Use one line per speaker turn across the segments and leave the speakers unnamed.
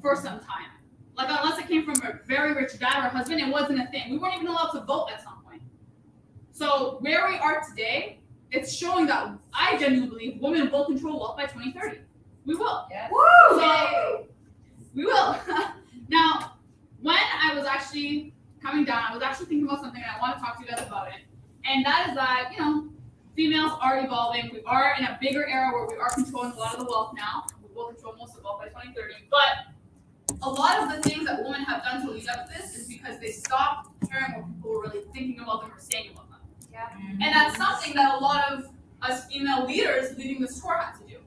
for some time. Like, unless it came from a very rich dad or husband, it wasn't a thing. We weren't even allowed to vote at some point. So where we are today, it's showing that I genuinely believe women will control wealth by 2030. We will.
Yes.
Woo! So, we will. Now, when I was actually coming down, I was actually thinking about something and I want to talk to you guys about it. And that is that, females are evolving. We are in a bigger era where we are controlling a lot of the wealth now. We will control most of the wealth by 2030. But a lot of the things that women have done to lead up to this is because they stopped caring what people were really thinking about them or saying about them.
Yeah.
And that's something that a lot of us female leaders leading this tour had to do.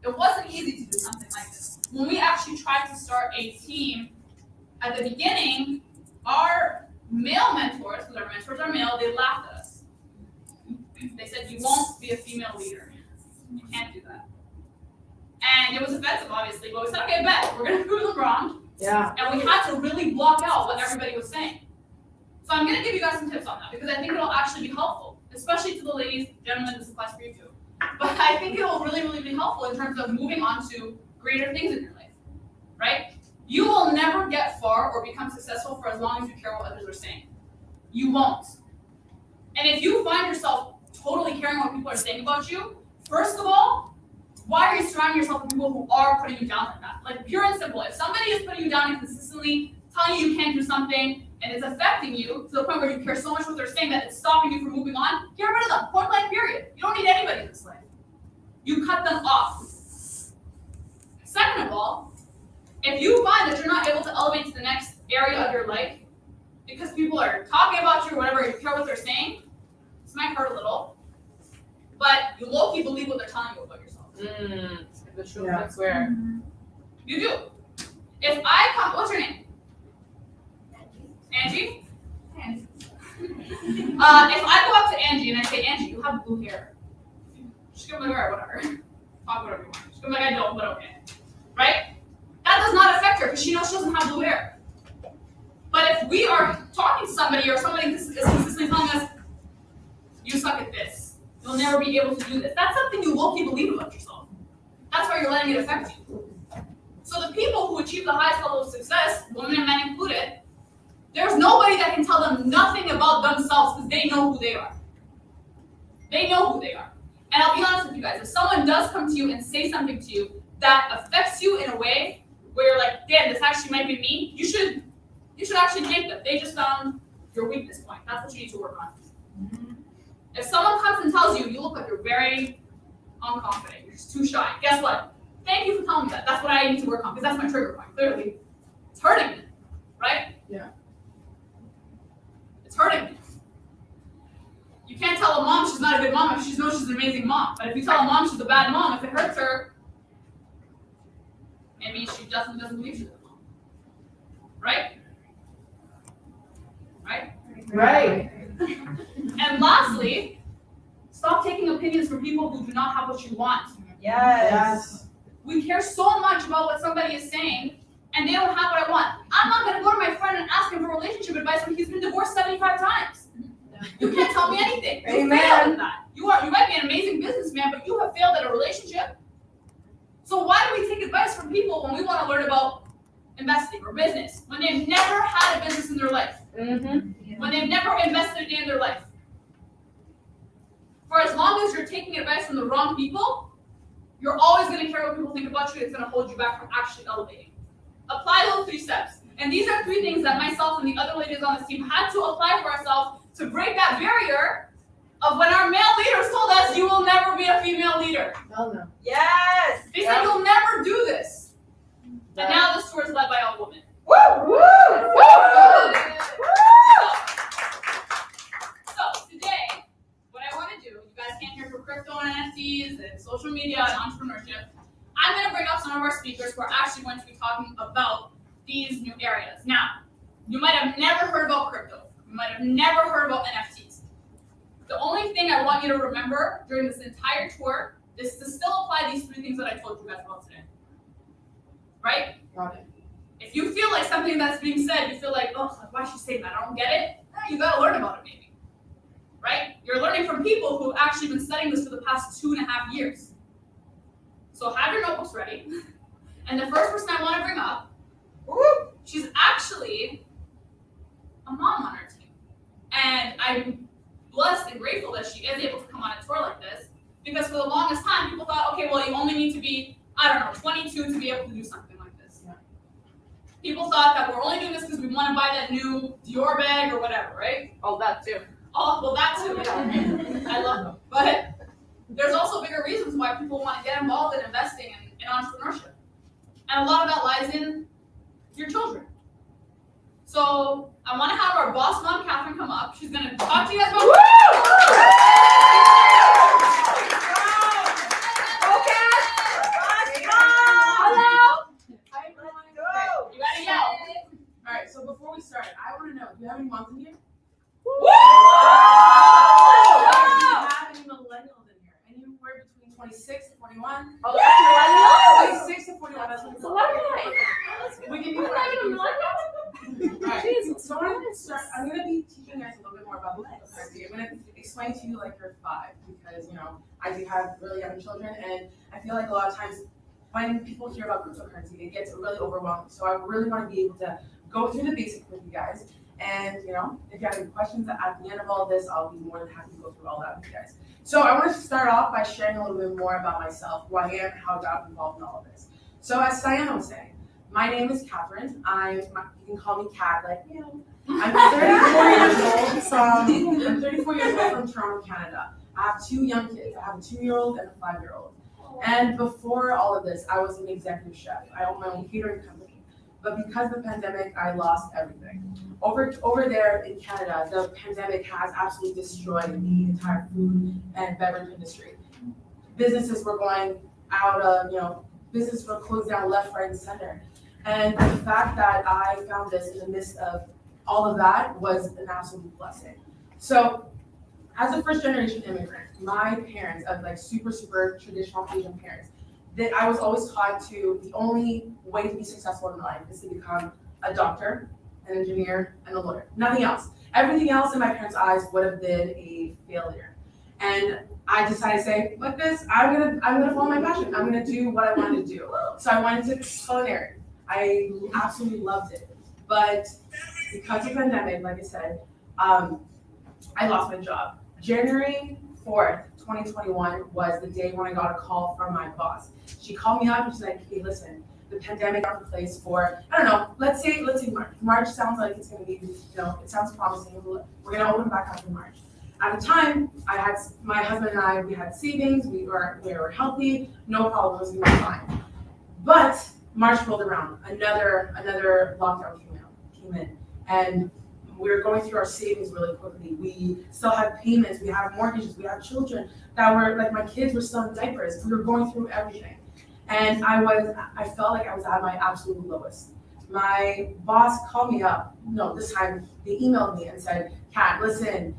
It wasn't easy to do something like this. When we actually tried to start a team at the beginning, our male mentors, because our mentors are male, they laughed at us. They said, you won't be a female leader. You can't do that. And it was offensive, obviously, but we said, okay, bet, we're going to prove them wrong.
Yeah.
And we had to really block out what everybody was saying. So I'm going to give you guys some tips on that, because I think it'll actually be helpful, especially to the ladies. Gentlemen, this applies for you too. But I think it'll really, really be helpful in terms of moving on to greater things in your life, right? You will never get far or become successful for as long as you care what others are saying. You won't. And if you find yourself totally caring what people are saying about you, first of all, why are you surrounding yourself with people who are putting you down like that? Like, pure and simple. If somebody is putting you down and consistently telling you can't do something and it's affecting you to the point where you care so much what they're saying that it's stopping you from moving on, get rid of them. Point blank, period. You don't need anybody in this life. You cut them off. Second of all, if you find that you're not able to elevate to the next area of your life because people are talking about you or whatever, you care what they're saying, this might hurt a little, but you low-key believe what they're telling you about yourself.
That's where.
You do. If I come, what's your name? Angie? Angie. If I go up to Angie and I say, Angie, you have blue hair. She's gonna be like, all right, whatever. Talk whatever you want. She's gonna be like, I don't, but okay. Right? That does not affect her because she knows she doesn't have blue hair. But if we are talking to somebody or somebody is consistently telling us, you suck at this, you'll never be able to do this, that's something you low-key believe about yourself. That's why you're letting it affect you. So the people who achieve the highest level of success, women and men included, there's nobody that can tell them nothing about themselves because they know who they are. They know who they are. And I'll be honest with you guys, if someone does come to you and say something to you that affects you in a way where you're like, damn, this actually might be me, you should actually take them. They just found your weakness point. That's what you need to work on. Mm-hmm. If someone comes and tells you, you look like you're very unconfident, you're just too shy, guess what? Thank you for telling me that. That's what I need to work on, because that's my trigger point, clearly. It's hurting me, right?
Yeah.
It's hurting me. You can't tell a mom she's not a good mom if she knows she's an amazing mom. But if you tell a mom she's a bad mom, if it hurts her, maybe she definitely doesn't believe she's a good mom. Right? Right?
Right.
And lastly, stop taking opinions from people who do not have what you want.
Yes.
We care so much about what somebody is saying, and they don't have what I want. I'm not going to go to my friend and ask him for relationship advice when he's been divorced 75 times. You can't tell me anything. You failed at that. You might be an amazing businessman, but you have failed at a relationship. So why do we take advice from people when we want to learn about investing or business when they've never had a business in their life? Mm-hmm. When they've never invested a day in their life? For as long as you're taking advice from the wrong people, you're always going to care what people think about you. It's going to hold you back from actually elevating. Apply those 3 steps. And these are 3 things that myself and the other ladies on this team had to apply for ourselves to break that barrier of when our male leaders told us, you will never be a female leader.
Oh, no.
Yes.
They said, you'll never do this. And now this tour is led by all women.
Woo! Woo! Woo!
So today, what I want to do, you guys came here for crypto and NFTs and social media and entrepreneurship. I'm going to bring up some of our speakers who are actually going to be talking about these new areas. Now, you might have never heard about crypto. You might have never heard about NFTs. The only thing I want you to remember during this entire tour is to still apply these 3 things that I told you guys about today. Right?
Got it.
If you feel like something that's being said, you feel like, oh, why is she saying that? I don't get it. You got to learn about it maybe. Right? You're learning from people who've actually been studying this for the past 2.5 years. So have your notebooks ready. And the first person I want to bring up I'm blessed and grateful that she is able to come on a tour like this, because for the longest time, people thought, okay, well, you only need to be, I don't know, 22 to be able to do something like this.
Yeah.
People thought that we're only doing this because we want to buy that new Dior bag or whatever, right?
Oh, that too.
Oh, well, that too, yeah. I love them. But there's also bigger reasons why people want to get involved in investing in entrepreneurship. And a lot of that lies in your children. So I want to have our boss mom, Catherine, come up. She's going to talk to you guys about. You gotta yell.
All right, so before we start, I want to know, do you have any moms in here?
Woo!
Do you have any millennials in here? Anywhere between 26 to 41?
Oh, that's
26 to 41, that's what
a lot of guys.
We give you
We're not even
Alright,
Jesus.
so I'm gonna start. I'm gonna be teaching you guys a little bit more about cryptocurrency. I'm gonna explain to you like you're 5 because I do have really young children, and I feel like a lot of times when people hear about cryptocurrency, it gets really overwhelming. So I really want to be able to go through the basics with you guys, and if you have any questions at the end of all this, I'll be more than happy to go through all that with you guys. So I want to start off by sharing a little bit more about myself, who I am, how I got involved in all of this. So as Diana was saying, my name is Catherine. You can call me Cat, like I'm 34 years old. I'm 34 years old from Toronto, Canada. I have 2 young kids. I have a 2-year-old and a 5-year-old. And before all of this, I was an executive chef. I own my own catering company. But because of the pandemic, I lost everything. Over there in Canada, the pandemic has absolutely destroyed the entire food and beverage industry. Businesses were going out of, businesses were closed down left, right, and center. And the fact that I found this in the midst of all of that was an absolute blessing. So, as a first-generation immigrant, my parents, of super traditional Asian parents, that I was always taught to the only way to be successful in life is to become a doctor, an engineer, and a lawyer. Nothing else. Everything else in my parents' eyes would have been a failure. And I decided to say, like this, I'm gonna follow my passion. I'm gonna do what I wanted to do. So I went into culinary. I absolutely loved it. But because of the pandemic, like I said, I lost my job. January 4th, 2021 was the day when I got a call from my boss. She called me up and she's like, hey, listen, the pandemic got in place for, I don't know, let's say March. March sounds like it's gonna be, it sounds promising. We're gonna open back up in March. At the time, my husband and I, we had savings, we were healthy, no problem, it was gonna be fine. But March rolled around, another lockdown came in, and we were going through our savings really quickly. We still had payments, we had mortgages, we had children that were, my kids were still in diapers. We were going through everything. And I felt like I was at my absolute lowest. My boss called me up, no, this time they emailed me and said, Kat, listen,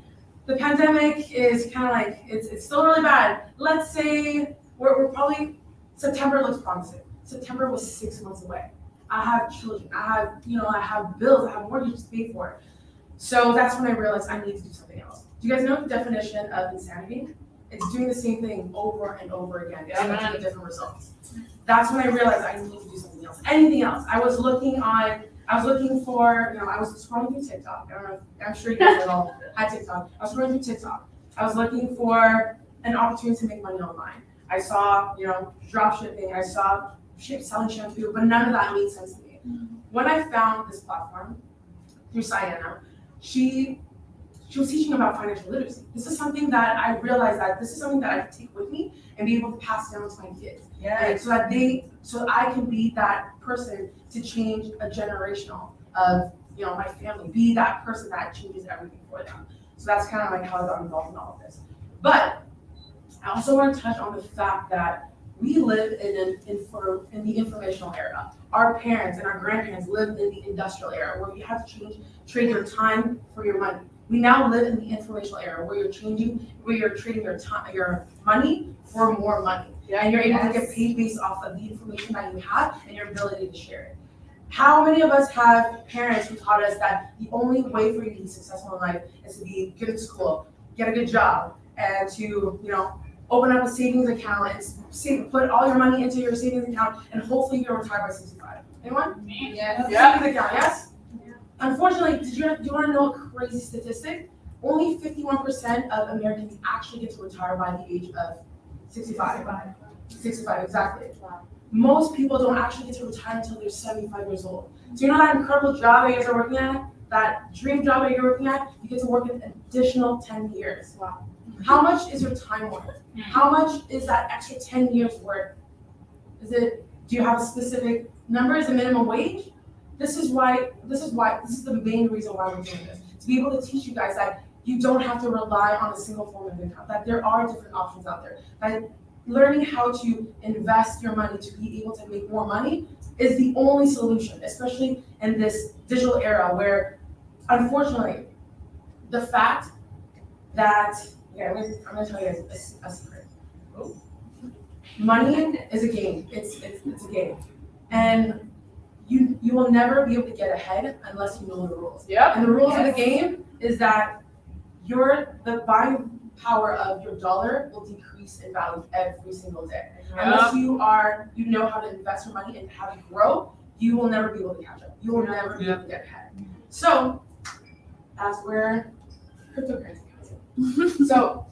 the pandemic is kind of it's still really bad. Let's say we're probably, September looks promising. September was 6 months away. I have children, I have bills, I have mortgages to pay for. So that's when I realized I need to do something else. Do you guys know the definition of insanity? It's doing the same thing over and over again, expecting different results. That's when I realized I need to do something else. Anything else. I was looking for, I was scrolling through TikTok. I don't know, I'm sure you guys all had TikTok. I was scrolling through TikTok. I was looking for an opportunity to make money online. I saw, drop shipping. I saw selling shampoo, but none of that made sense to me. When I found this platform through Sienna, she was teaching about financial literacy. This is something that I realized that this is something that I can take with me and be able to pass down to my kids. Right? So I can be that person to change a generational of my family, be that person that changes everything for them. So that's kind of how I got involved in all of this. But I also want to touch on the fact that we live in the informational era. Our parents and our grandparents lived in the industrial era where you have to trade your time for your money. We now live in the informational era where you're trading your money for more money. And you're able to get paid based off of the information that you have and your ability to share it. How many of us have parents who taught us that the only way for you to be successful in life is to be good at school, get a good job, and to, open up a savings account and put all your money into your savings account, and hopefully you'll retire by 65. Anyone?
Yes.
Savings account, yes? Yeah. Unfortunately, do you want to know a crazy statistic? only 51% of Americans actually get to retire by the age of 65. 65, exactly. Most people don't actually get to retire until they're 75 years old. So you know that incredible job that you guys are working at? That dream job that you're working at? You get to work an additional 10 years. Wow. How much is your time worth? How much is that extra 10 years worth? Do you have a specific number? Is it minimum wage? This is the main reason why we're doing this. To be able to teach you guys that you don't have to rely on a single form of income, that there are different options out there, that learning how to invest your money to be able to make more money is the only solution, especially in this digital era where, unfortunately, the fact that, I'm gonna tell you guys a secret. Money is a game. It's a game. And you will never be able to get ahead unless you know the rules.
Yep.
And the rules of the game is that the buying power of your dollar will decrease in value every single day. Unless you know how to invest your money and how to grow, you will never be able to catch up. You will never be able to get ahead. So that's where cryptocurrency comes in. So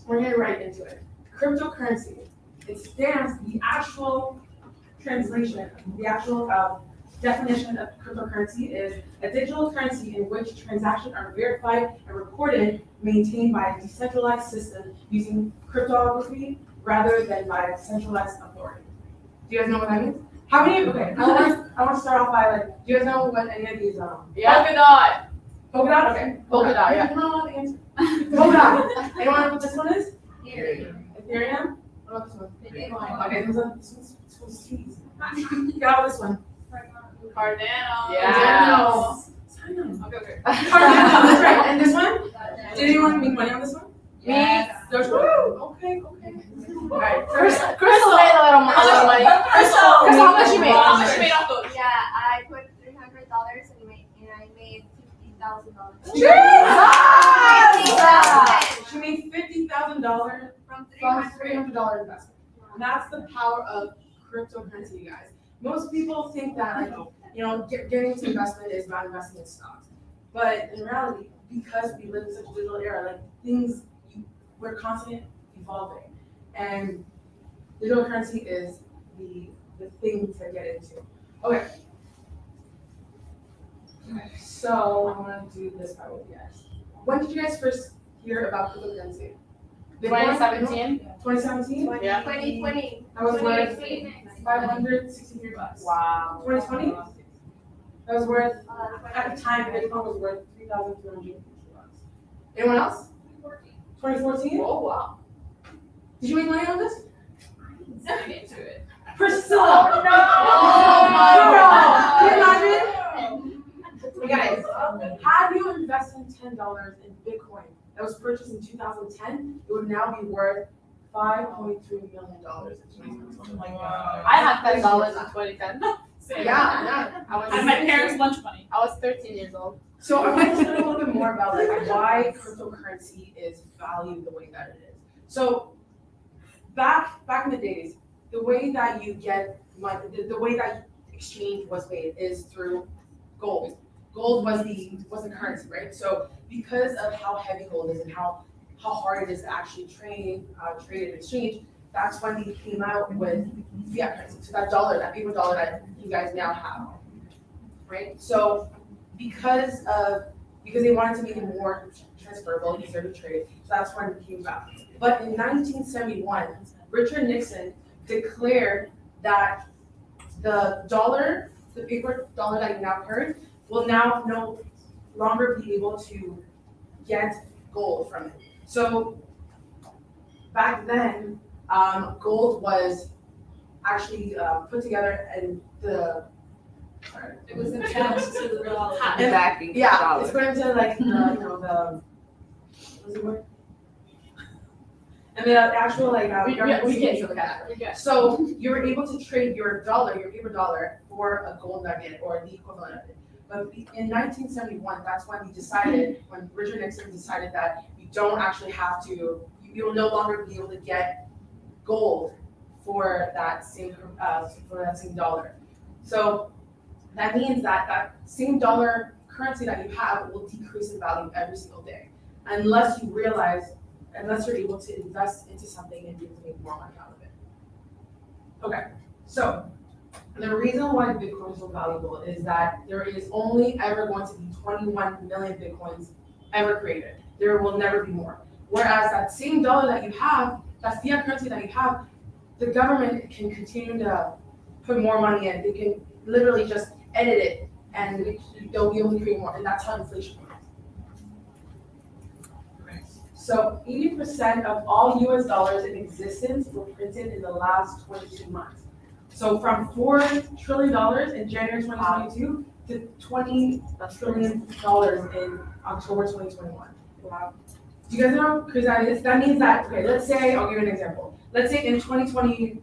we're getting right into it. Cryptocurrency, it stands, the actual translation, the actual definition of cryptocurrency is a digital currency in which transactions are verified and recorded, maintained by a decentralized system using cryptography rather than by a centralized authority. Do you guys know what that means? How many? Okay, I want to start off by do you guys know what any of these?
Polka dot.
Polka dot. Okay.
Polka dot. Yeah.
Anyone want to answer? Polka dot. Anyone know what this one is? Ethereum. What about this one? Okay, this one's too easy. Got this one.
Cardano.
Yeah.
Okay.
Cardano, that's right. And this one? Did anyone make money on this one?
Yes.
Okay. Alright,
Crystal made a little money.
Crystal,
how much you made?
How much you made off those?
Yeah, I put $300 and I made $50,000.
She made $50,000
From
from
$300.
$300 investment. And that's the power of cryptocurrency, you guys. Most people think that getting into investment is about investing in stocks. But in reality, because we live in such a digital era, we're constantly evolving. And digital currency is the thing to get into. Okay. So I want to do this part with you guys. When did you guys first hear about cryptocurrency?
2017.
2017?
Yeah.
2020.
That was worth $563.
Wow.
2020? That was worth, at the time, Bitcoin was worth $3,350. Anyone else? 2014?
Oh wow.
Did you make money on this?
I'm into it.
Priscilla!
Oh, no.
Can you imagine? Guys, had you invested $10 in Bitcoin that was purchased in 2010, it would now be worth $5.3 million.
I had $10 in 2010.
Yeah.
And my parents' lunch money.
I was 13 years old.
So I want to learn a little bit more about why cryptocurrency is valued the way that it is. So back in the days, the way that you get money, the way that exchange was made is through gold. Gold was the currency, right? So because of how heavy gold is and how hard it is to actually trade and exchange, that's when they came out with fiat currency. So that dollar, that paper dollar that you guys now have, right? So because they wanted to make it more transferable, easier to trade, so that's when it came about. But in 1971, Richard Nixon declared that the dollar, the paper dollar that you now heard, will now no longer be able to get gold from it. So back then, gold was actually put together and
It was attached to the dollar.
Backing
yeah,
dollar.
it's put into the what's the word? And the actual government
we get
savings
you
of
that.
that.
Yeah.
So you were able to trade your dollar, your paper dollar, for a gold nugget or the equivalent of it. But in 1971, that's when when Richard Nixon decided that you don't actually have to, you'll no longer be able to get gold for that same dollar. So that means that same dollar currency that you have will decrease in value every single day. unless you're able to invest into something and be able to make more money out of it. Okay, so the reason why Bitcoin is so valuable is that there is only ever going to be 21 million Bitcoins ever created. There will never be more. Whereas that same dollar that you have, that fiat currency that you have, the government can continue to put more money in. They can literally just edit it and they'll be able to create more. And that's how inflation works. Okay. So 80% of all US dollars in existence were printed in the last 22 months. So from $4 trillion in January 2022 to $20 trillion in October 2021.
Wow.
Do you guys know because that means that, okay, let's say, I'll give you an example. Let's say in 2020,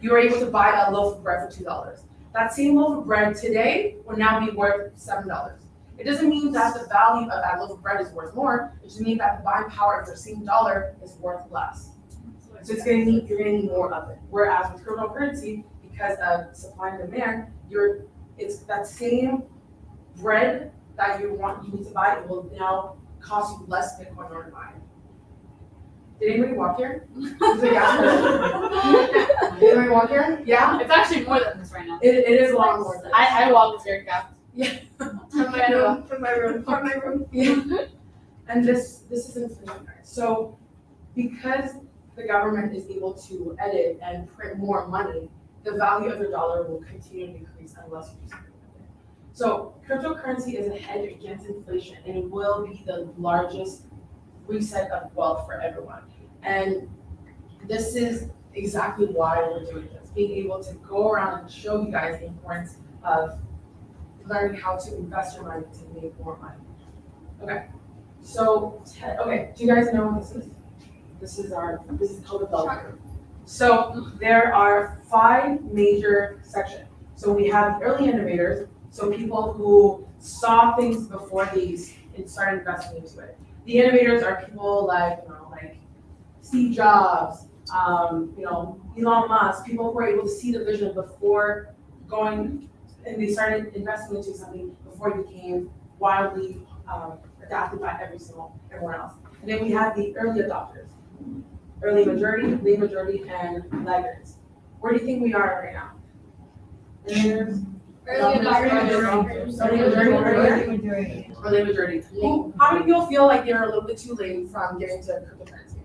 you were able to buy a loaf of bread for $2. That same loaf of bread today will now be worth $7. It doesn't mean that the value of that loaf of bread is worth more. It just means that the buying power of the same dollar is worth less. So you're gonna need more of it. Whereas with cryptocurrency, because of supply and demand, it's that same bread that you need to buy, it will now cost you less Bitcoin in order to buy it. Did anybody walk here? Is it gas person? Did anybody walk here? Yeah?
It's actually more than this right now.
It is a lot more than this.
I walk very fast.
From my room.
Yeah. And this is inflation, guys. So because the government is able to edit and print more money, the value of the dollar will continue to decrease unless you do something with it. So cryptocurrency is a hedge against inflation, and it will be the largest reset of wealth for everyone. And this is exactly why we're doing this, being able to go around and show you guys the importance of learning how to invest your money to make more money. Okay, so, okay, do you guys know what this is? This is called the bell curve. So there are 5 major sections. So we have the early innovators, so people who saw things before these and started investing into it. The innovators are people like Steve Jobs, Elon Musk, people who were able to see the vision before going, and they started investing into something before it became wildly adopted by everyone else. And then we have the early adopters, early majority, late majority, and laggards. Where do you think we are right now? Early majority. How many people feel like they're a little bit too late from getting to cryptocurrency?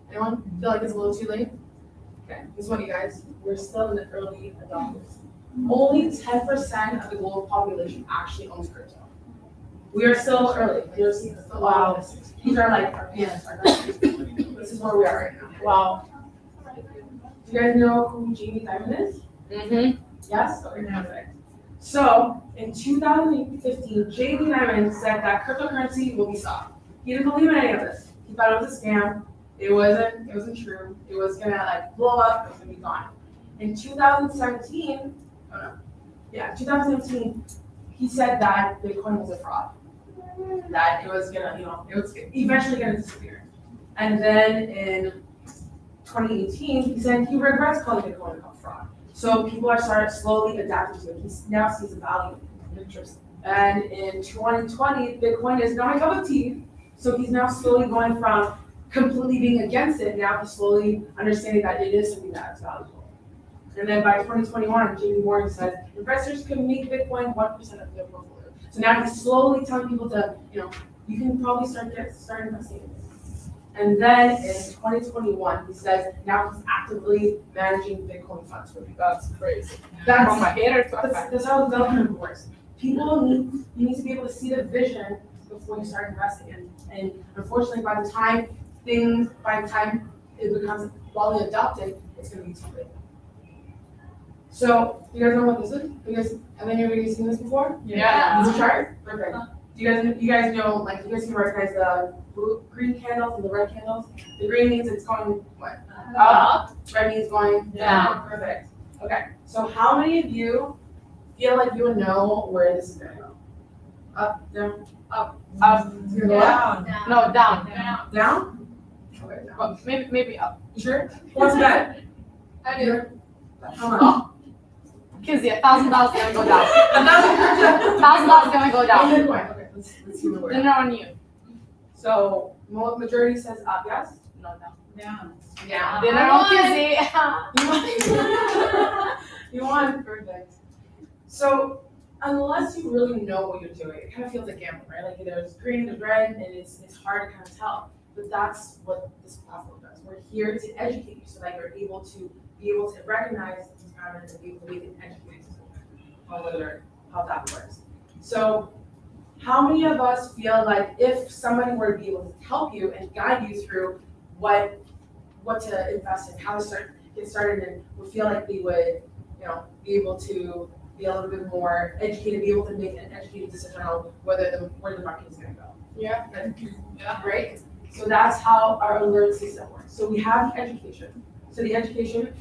Anyone feel like it's a little too late? Okay, this one, you guys. We're still in the early adopters. Only 10% of the global population actually owns crypto. We are still early. Wow. These are like our parents, our grandparents. This is where we are right now.
Wow.
Do you guys know who Jamie Dimon is?
Mm-hmm.
Yes? Okay, perfect. So, in 2015, Jamie Dimon said that cryptocurrency will be stopped. He didn't believe in any of this. He thought it was a scam. It wasn't true. It was gonna blow up, it was gonna be gone. In 2017, 2017, he said that Bitcoin was a fraud. That it was gonna, it was eventually gonna disappear. And then in 2018, he said he regrets calling Bitcoin a fraud. So people are starting slowly adapting to it. He now sees the value and interest. And in 2020, Bitcoin is now my cup of tea. So he's now slowly going from completely being against it now to slowly understanding that it is something that's valuable. And then by 2021, JP Morgan says investors can make Bitcoin 1% of their portfolio. So now he's slowly telling people to, you can probably start investing. And then in 2021, he says now he's actively managing Bitcoin funds for people.
That's crazy.
That's how development works. You need to be able to see the vision before you start investing. And unfortunately, by the time it becomes widely adopted, it's going to be too late. So, you guys know what this is? Have anybody seen this before?
Yeah.
This chart? Perfect. Do you guys know, you guys can recognize the green candles and the red candles? The green means it's going what? Up. Red means going down. Perfect. Okay. So how many of you feel like you would know where this is going to go? Up, down, up.
Up.
Down.
No, down.
Down? Okay, down.
Well, maybe up.
You sure? What's that?
I do.
How much?
Kizzy, $1,000 gonna go down.
$1,000?
$1,000 gonna go down.
Okay. let's see where we're at.
Dinner on you.
So, majority says yes?
No.
Yeah.
Dinner
I
on
won.
Tuesday.
You won, perfect. So, unless you really know what you're doing, it kind of feels like gambling, right? Like there's green, there's red, and it's hard to kind of tell. But that's what this platform does. We're here to educate you so that you're able to recognize these patterns and be able to make an educated decision on how that works. So, how many of us feel like if somebody were to be able to help you and guide you through what to invest in, how to get started, and would feel like we would, be able to be a little bit more educated, be able to make an educated decision on where the market is going to go.
Yeah.
Yeah.
Great. So that's how our alert system works. So we have the education. So the education,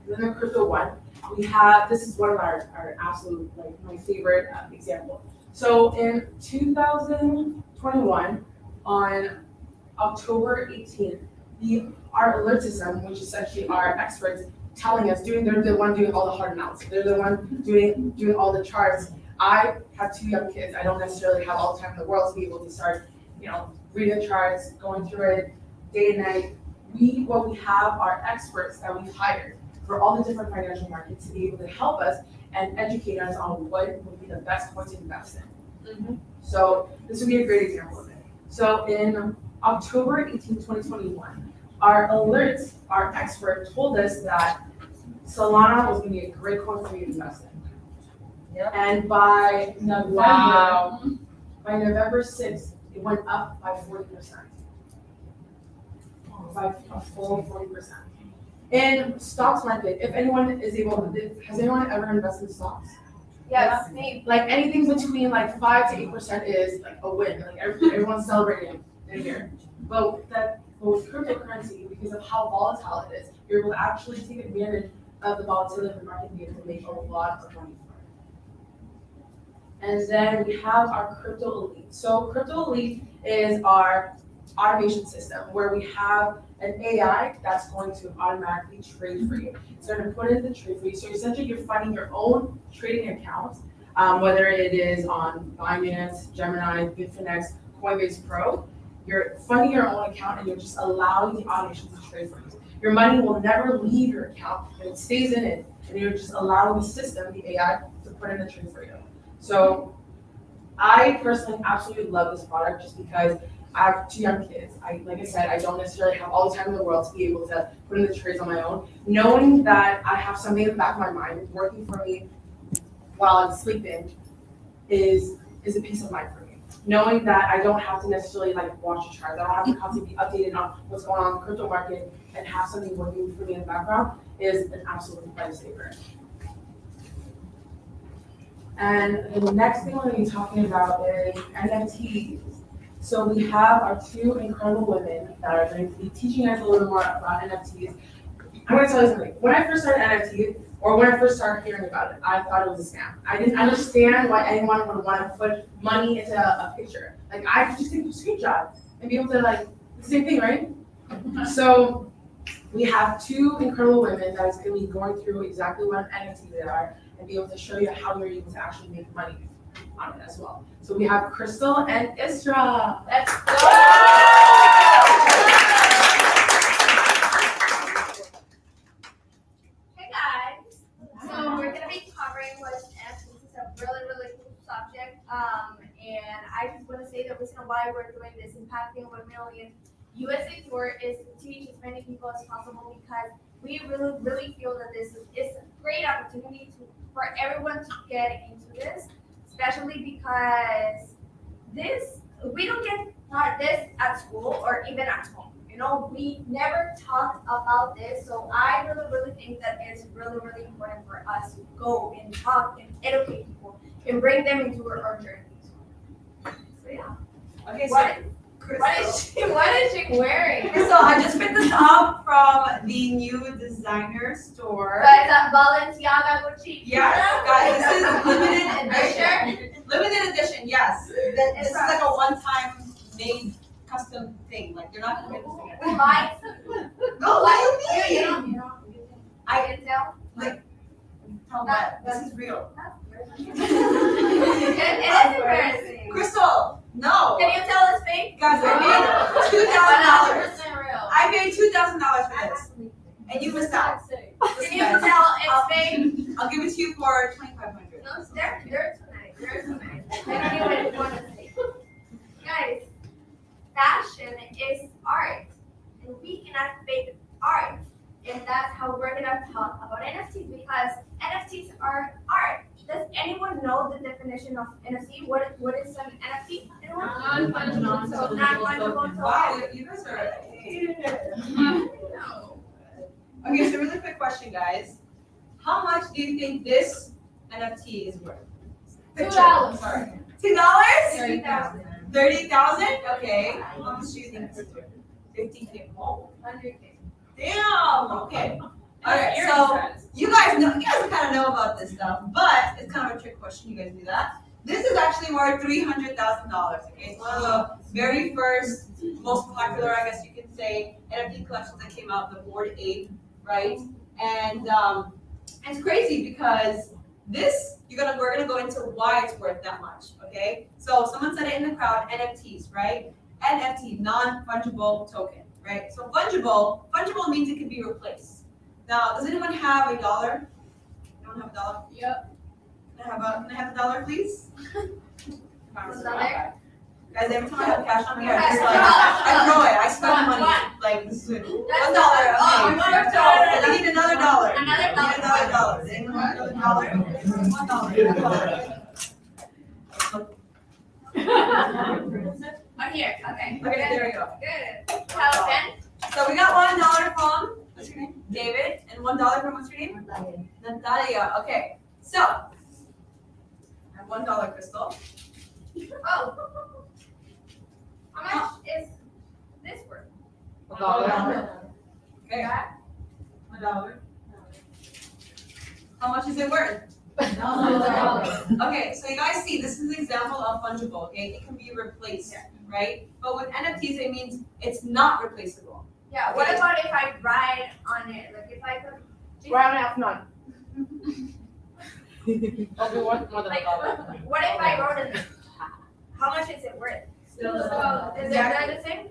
then the crypto one, we have, this is one of our absolute, like my favorite example. So in 2021, on October 18th, our alert system, which is essentially our experts telling us, they're the one doing all the hard analysis. They're the one doing all the charts. I have 2 young kids. I don't necessarily have all the time in the world to be able to start, reading the charts, going through it day and night. What we have are experts that we've hired for all the different financial markets to be able to help us and educate us on what would be the best point to invest in.
Mm-hmm.
So this would be a great example of it. So in October 18, 2021, our expert told us that Solana was going to be a great coin for you to invest in.
Yep.
And by November 6th, it went up by 40%. By a full 40%. In stocks market, if anyone is has anyone ever invested in stocks?
Yes, me.
Like anything between like 5 to 8% is like a win. Like everyone's celebrating in here. But with cryptocurrency, because of how volatile it is, you're able to actually take advantage of the volatility of the market and be able to make a lot of money from it. And then we have our crypto elite. So crypto elite is our automation system where we have an AI that's going to automatically trade for you. It's going to put in the trade for you. So essentially you're funding your own trading account, whether it is on Binance, Gemini, Bitfinex, Coinbase Pro. You're funding your own account and you're just allowing the automation to trade for you. Your money will never leave your account, and it stays in it, and you're just allowing the system, the AI, to put in the trade for you. So I personally absolutely love this product just because I have 2 young kids. Like I said, I don't necessarily have all the time in the world to be able to put in the trades on my own. Knowing that I have something in the back of my mind working for me while I'm sleeping is a peace of mind for me. Knowing that I don't have to necessarily watch the charts, I don't have to constantly be updated on what's going on in the crypto market and have something working for me in the background is an absolute lifesaver. And the next thing we're going to be talking about is NFTs. So we have our 2 incredible women that are going to be teaching us a little more about NFTs. I'm going to tell you something. When I first started NFTs, or when I first started hearing about it, I thought it was a scam. I didn't understand why anyone would want to put money into a picture. Like I could just take a screenshot and be able to the same thing, right? So we have 2 incredible women that is going to be going through exactly what an NFT they are and be able to show you how you're able to actually make money on it as well. So we have Crystal and Isra.
Let's go.
Hey guys. So we're gonna be covering what NFTs is a really cool subject. And I just want to say the reason why we're doing this Impacting 1 Million USA tour is to teach as many people as possible because we really feel that this is a great opportunity for everyone to get into this, especially because we don't get taught this at school or even at home. We never talk about this, so I really think that it's really important for us to go and talk and educate people and bring them into our journey. So yeah.
Okay, so
What is she wearing?
so I just picked this up from the new designer store.
Guys, that Balenciaga Gucci.
Yes, guys, this is limited
Are you sure?
edition. Limited edition, yes. This is like a one-time made custom thing. Like they're not gonna make this again.
Who likes?
No, what do you mean?
You know, I can tell.
Tell that, this is real.
It is embarrassing.
Crystal, no.
Can you tell it's fake?
Guys, I paid $2,000.
real.
I paid $2,000 for this, and you missed out.
Can you tell it's fake?
I'll give it to you for $2,500.
No, they're too nice. They're too nice. They don't even want to say. Guys, fashion is art, and we cannot fake art. And that's how we're gonna talk about NFTs, because NFTs are art. Does anyone know the definition of NFT? What is an NFT? Anyone?
Non-fungible
So non-fungible token.
Wow, you guys are. Okay, so really quick question, guys. How much do you think this NFT is worth?
$2.
Sorry. $2?
30,000.
30,000? Okay. How much do you think it's worth? 50K. Oh,
100K.
damn. Okay. Alright, so you guys kind of know about this stuff, but it's kind of a trick question. You guys do that. This is actually worth $300,000. Okay, it's one of the very first, most popular, I guess you could say, NFT collections that came out, the Bored Ape, right? And it's crazy because this, we're gonna go into why it's worth that much. Okay, so someone said it in the crowd, NFTs, right? NFT, non-fungible token, right? So fungible means it can be replaced. Now, does anyone have $1? Anyone have $1?
Yep.
Can I have $1, please?
$1?
Guys, every time I have cash on me, I just I throw it. I spend money. Like this is $1. Okay. I need another $1.
Another
I need another $1. Does anyone have another $1?
Oh, here. Okay.
Okay, there we go.
Good. Have a pen?
So we got $1 from, what's your name? David, and $1 from, what's your name? Natalia. Okay, so I have $1, Crystal.
Oh. How much is this worth?
Okay. $1. How much is it worth? Okay, so you guys see, this is an example of fungible, okay? It can be replaced, right? But with NFTs, it means it's not replaceable.
Yeah, what about if I ride on it? Like if I could.
Round half none. I'll do one more than
Like,
$1.
what if I rode in it? How much is it worth?
Still
Is it the same?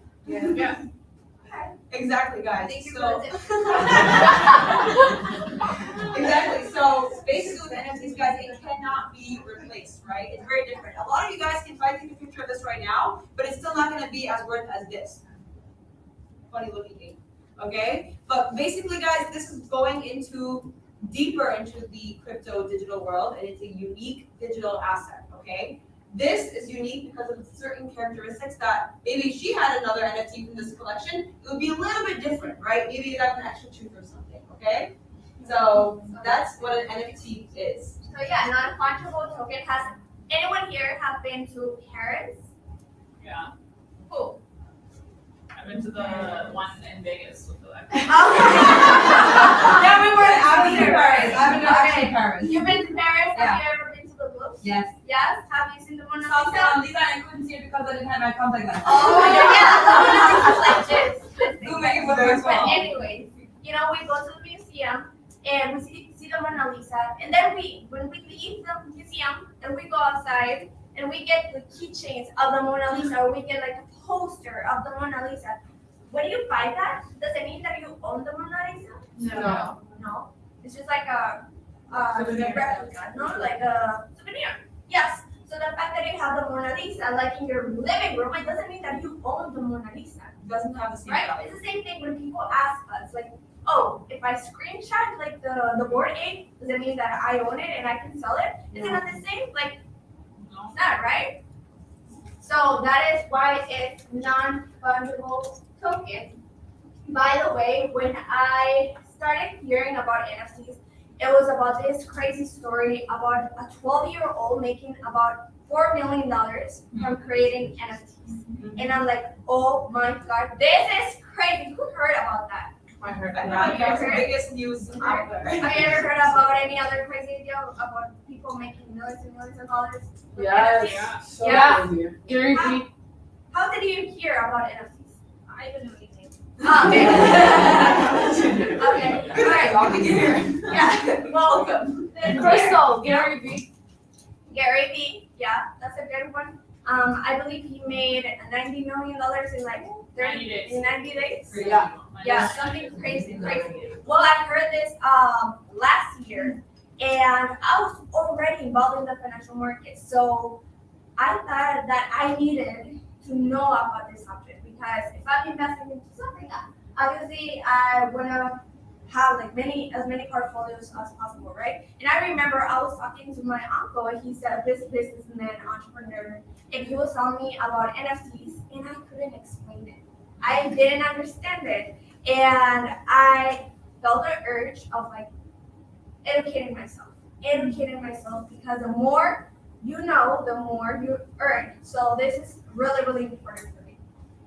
Yeah.
Exactly, guys.
Thank you
So,
for the tip.
exactly. So basically with NFTs, guys, it cannot be replaced, right? It's very different. A lot of you guys can try to take a picture of this right now, but it's still not going to be as worth as this. Funny looking thing. Okay? But basically, guys, this is going deeper into the crypto digital world, and it's a unique digital asset, okay? This is unique because of certain characteristics that maybe if she had another NFT from this collection, it would be a little bit different, right? Maybe you'd have an extra tooth or something, okay? So that's what an NFT is.
So yeah, non-fungible token. Has anyone here have been to Paris?
Yeah.
Who?
I've been to the one in Vegas with the
Yeah, we were actually in Paris. I haven't been actually in Paris.
You've been to Paris?
Yeah.
Have you ever been to the Louvre?
Yes.
Yes. Have you seen the Mona
So
Lisa?
Lisa, I couldn't see it because I didn't have my contact lens.
Oh yeah, the Mona Lisa's like this.
Who make it for very
But
small.
anyways, you know, we go to the museum and we see the Mona Lisa, and then when we leave the museum and we go outside and we get the keychains of the Mona Lisa, or we get like a poster of the Mona Lisa. When you buy that, does it mean that you own the Mona Lisa?
No.
No. It's just like a
Souvenir.
replica, no? Like a souvenir. Yes. So the fact that you have the Mona Lisa like in your living room, it doesn't mean that you own the Mona Lisa.
Doesn't have the same
Right?
value.
It's the same thing when people ask us, like, oh, if I screenshot like the Bored Ape, does it mean that I own it and I can sell it? Is it not the same? Like, it's not, right? So that is why it's non-fungible token. By the way, when I started hearing about NFTs, it was about this crazy story about a 12-year-old making about $4 million from creating NFTs. And I'm like, oh my God, this is crazy. Who heard about that?
I heard
And
that.
that's the biggest news out there.
Have you ever heard about any other crazy deal about people making millions and millions of dollars? with
Yes.
Yeah.
So crazy. Gary Vee.
How did you hear about NFTs?
I didn't know anything.
Okay. Okay, alright.
Long to get here.
Yeah,
Welcome.
Crystal, Gary V.
Gary Vee, yeah, that's a good one. I believe he made $90 million in like
90 days.
in 90 days.
Yeah.
Yeah, something crazy. Well, I heard this last year, and I was already involved in the financial market, so I thought that I needed to know about this subject because if I'm investing into something, obviously I wanna have like as many portfolios as possible, right? And I remember I was talking to my uncle, and he's a businessman, entrepreneur, and he was telling me about NFTs, and I couldn't explain it. I didn't understand it, and I felt the urge of like educating myself because the more you know, the more you earn. So this is really, really important for me.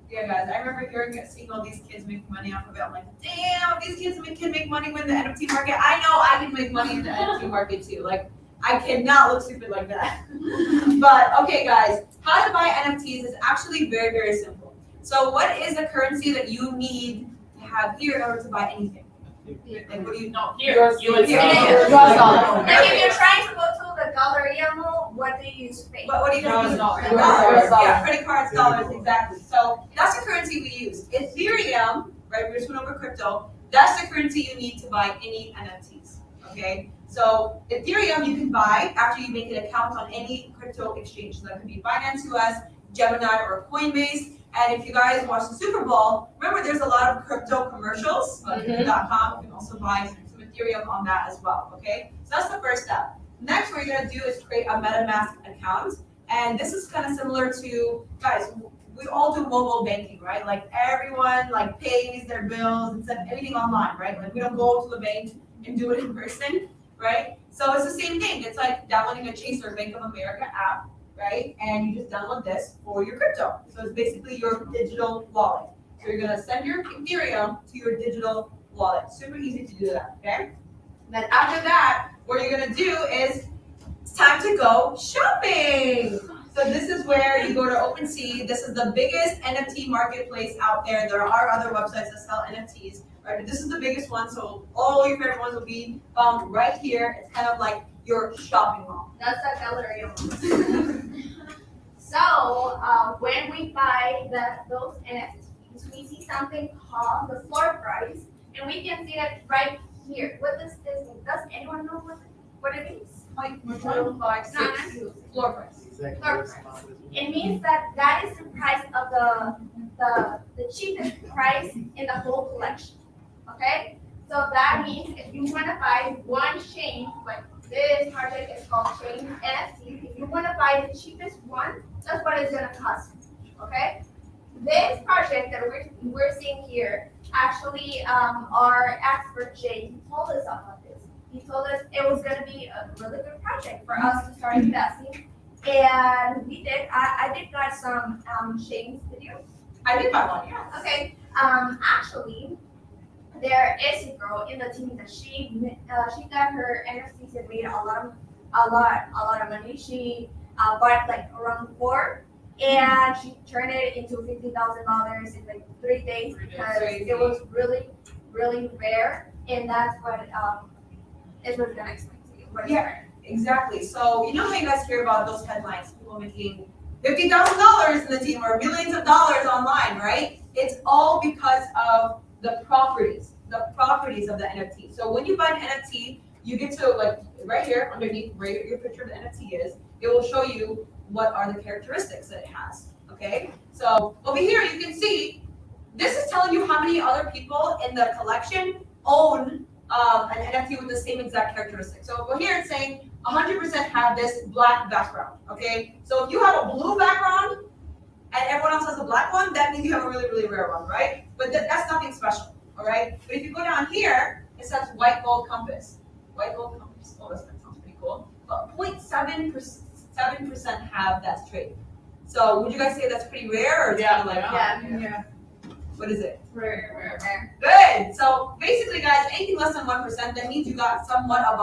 Yeah, guys, I remember seeing all these kids make money off of it. I'm like, damn, these kids can make money with the NFT market. I know I can make money in the NFT market too. Like, I cannot look stupid like that. But okay, guys, how to buy NFTs is actually very, very simple. So what is the currency that you need to have here in order to buy anything? Like, what do you know?
Here,
Yours-
USD.
yours- dollar.
Like if you're trying to go to the Galleria Mall, what do you use to pay?
What do you
Dollars.
use?
Dollars.
Yeah, credit cards, dollars, exactly. So that's the currency we use. Ethereum, right? We just went over crypto. That's the currency you need to buy any NFTs. Okay. So Ethereum you can buy after you make an account on any crypto exchange. So that could be Binance US, Gemini, or Coinbase. And if you guys watch the Super Bowl, remember there's a lot of crypto commercials. .com. You can also buy some Ethereum on that as well. Okay. So that's the first step. Next, what you're gonna do is create a Metamask account, and this is kind of similar to, guys, we all do mobile banking, right? Like everyone like pays their bills and sends everything online, right? Like we don't go to the bank and do it in person, right? So it's the same thing. It's like downloading a Chase or Bank of America app, right? And you just download this for your crypto. So it's basically your digital wallet. So you're gonna send your Ethereum to your digital wallet. Super easy to do that, okay? Then after that, what you're gonna do is it's time to go shopping. So this is where you go to OpenSea. This is the biggest NFT marketplace out there. There are other websites that sell NFTs, right? But this is the biggest one, so all your favorite ones will be found right here. It's kind of like your shopping mall.
That's a Galleria Mall. So when we buy those NFTs, we see something called the floor price, and we can see it right here. What does this mean? Does anyone know what it means?
Like 1, 5, 6 floor price.
It means that is the price of the cheapest price in the whole collection. Okay? So that means if you want to buy one chain, like this project is called Chain NFT, if you want to buy the cheapest one, that's what it's going to cost you. Okay? This project that we're seeing here, actually, our expert Jay told us about this. He told us it was going to be a really good project for us to start investing, and we did. I did got some Shane's videos.
I did buy one, yeah.
Okay. Actually, there is a girl in the team that she got her NFTs and made a lot of money. She bought like around 4. And she turned it into $50,000 in like 3 days because it was really, really rare. And that's what is what's gonna explain to you. What is rare.
Exactly. So you know how you guys hear about those headlines, people making $50,000 in the team or millions of dollars online, right? It's all because of the properties of the NFT. So when you buy an NFT, you get to like right here underneath where your picture of the NFT is, it will show you what are the characteristics that it has, okay? So over here you can see, this is telling you how many other people in the collection own an NFT with the same exact characteristics. So over here it's saying 100% have this black background, okay? So if you have a blue background and everyone else has a black one, that means you have a really, really rare one, right? But that's nothing special, all right? But if you go down here, it says white gold compass. White gold compass, oh, that sounds pretty cool. But 0.7% have that trait. So would you guys say that's pretty rare, or it's kind of like,
Yeah.
what is it?
Rare.
Good. So basically, guys, anything less than 1%, that means you got somewhat of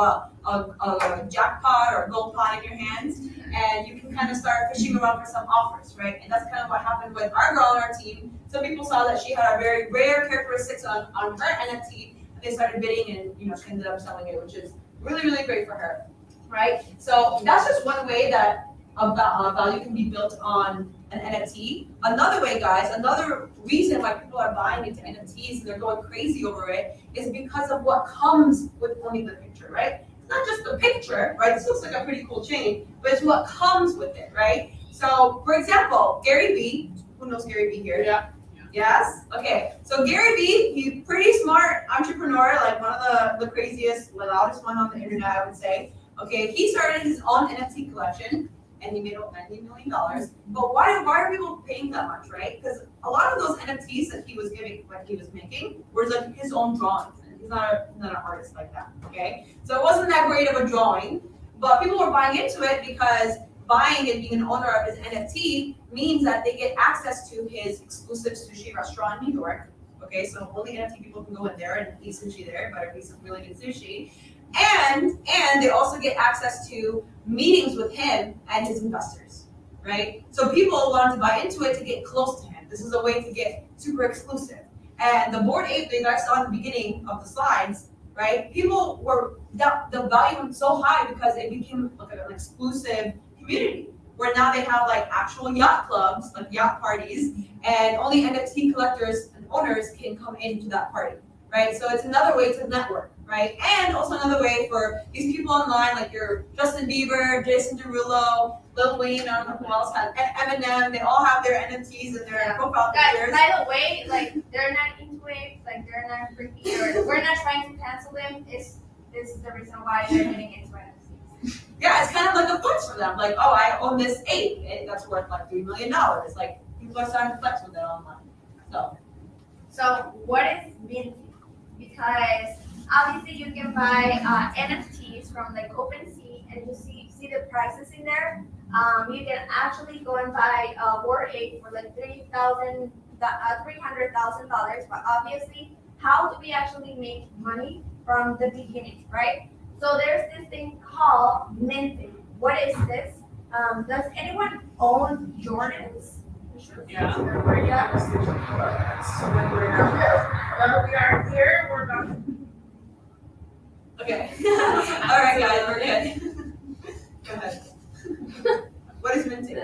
a jackpot or a gold pot in your hands, and you can kind of start fishing around for some offers, right? And that's kind of what happened with our girl on our team. some people saw that she had a very rare characteristics on her NFT, and they started bidding, and she ended up selling it, which is really, really great for her, right? So that's just one way that value can be built on an NFT. Another way, guys, another reason why people are buying into NFTs and they're going crazy over it is because of what comes with owning the picture, right? It's not just the picture, right? This looks like a pretty cool chain, but it's what comes with it, right? So, for example, Gary Vee, who knows Gary Vee here?
Yeah.
Yes? Okay, so Gary Vee, he's pretty smart entrepreneur, like one of the craziest, loudest one on the internet, I would say. Okay, he started his own NFT collection, and he made $90 million. But why are people paying that much, right? Because a lot of those NFTs that he was making, were like his own drawings. And he's not an artist like that, okay? So it wasn't that great of a drawing, but people were buying into it because buying and being an owner of his NFT means that they get access to his exclusive sushi restaurant in New York. Okay, so only NFT people can go in there and eat sushi there, but it'll be some really good sushi. And they also get access to meetings with him and his investors, right? So people wanted to buy into it to get close to him. This is a way to get super exclusive. And the Bored Ape that you guys saw in the beginning of the slides, right? People were, the value was so high because it became like an exclusive community where now they have like actual yacht clubs, like yacht parties, and only NFT collectors and owners can come into that party, right? So it's another way to network, right? And also another way for these people online, like your Justin Bieber, Jason Derulo, Lil Wayne, I don't know who else has, Eminem, they all have their NFTs and their profile
Guys,
pictures.
by the way, like they're not into it, like they're not freaky, or we're not trying to cancel them. This is the reason why they're getting into NFTs.
Yeah, it's kind of like a flex for them. Like, oh, I own this ape, and that's worth like $3 million. Like, people are starting to flex with it online.
So what is minting? Because obviously you can buy NFTs from like OpenSea, and you see the prices in there. You can actually go and buy a Bored Ape for like $300,000. But obviously, how do we actually make money from the beginning, right? So there's this thing called minting. What is this? Does anyone own Jordans?
Yeah.
We are here, we're about to.
Okay. All right, guys, we're good. Go ahead. What is minting?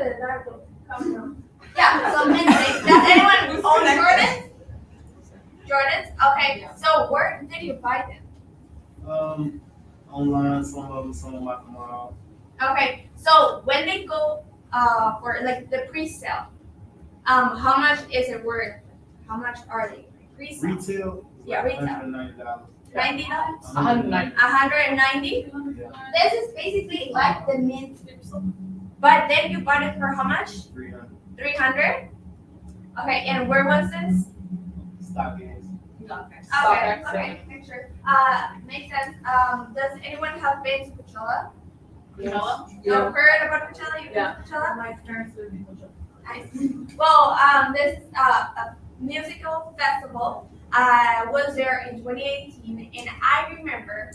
Yeah, so minting. Does anyone own Jordans? Jordans? Okay, so where did you buy them?
Online, some of my mom.
Okay, so when they go for like the pre-sale, how much is it worth? How much are they? Pre-sale?
Retail?
Yeah, retail.
$190.
$90?
$190.
$190?
Yeah.
This is basically like the mint. But then you bought it for how much?
$300.
$300? Okay, and where was this?
Stock gains.
Okay, make sure. Makes sense. Does anyone have been to Coachella?
Coachella?
No, heard about Coachella? You
Yeah.
been to Coachella?
My parents live in Coachella.
Nice. Well, this a musical festival. I was there in 2018, and I remember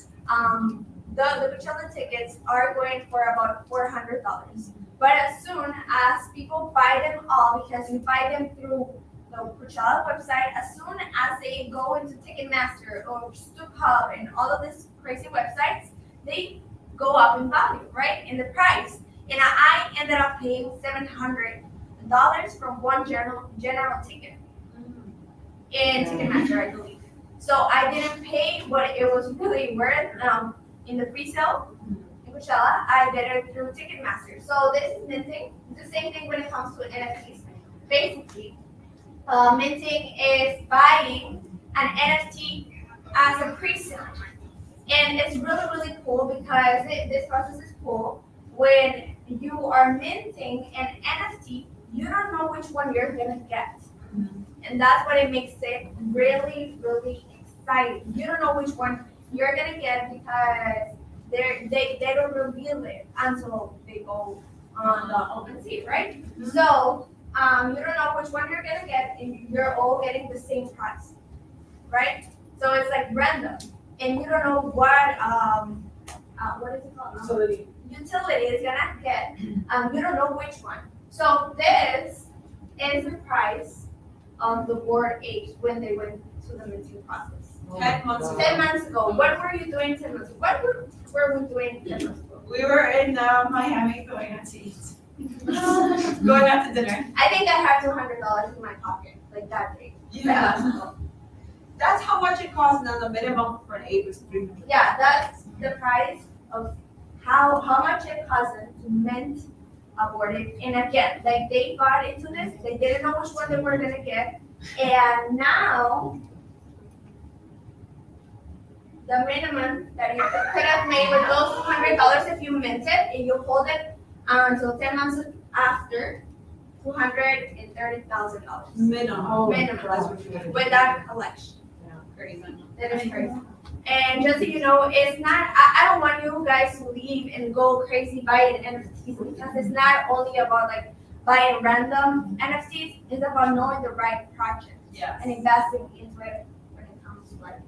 the Coachella tickets are going for about $400. But as soon as people buy them all, because you buy them through the Coachella website, as soon as they go into Ticketmaster or StubHub and all of these crazy websites, they go up in value, right? In the price. And I ended up paying $700 from one general ticket in Ticketmaster, I believe. So I didn't pay what it was really worth in the pre-sale in Coachella. I did it through Ticketmaster. So this is minting. It's the same thing when it comes to NFTs. Basically, minting is buying an NFT as a pre-sale. And it's really, really cool because this process is cool. When you are minting an NFT, you don't know which one you're gonna get. And that's what it makes it really, really exciting. You don't know which one you're gonna get because they don't reveal it until they go on the OpenSea, right? So you don't know which one you're gonna get, and you're all getting the same price, right? So it's like random, and you don't know what is it called? Utility is gonna get. You don't know which one. So this is the price of the board apes when they went to the minting process?
10 months ago.
10 months ago. What were you doing 10 months ago? What were we doing 10 months ago?
We were in Miami going out to eat. Going out to dinner.
I think I had $200 in my pocket, like that day. 10 months
Yeah.
ago.
That's how much it costs, and then the minimum for an ape is $300.
Yeah, that's the price of how much it costs them to mint a board ape. And again, like they got into this, they didn't know which one they were gonna get, and now the minimum that you could have made with those $200 if you mint it and you hold it until 10 months after, $230,000
Minimum.
minimum
That's what you would
with that collection.
Crazy.
That is crazy. And just so you know, it's not, I don't want you guys to leave and go crazy buying NFTs because it's not only about like buying random NFTs, it's about knowing the right project
Yes.
and investing into it when it comes to like.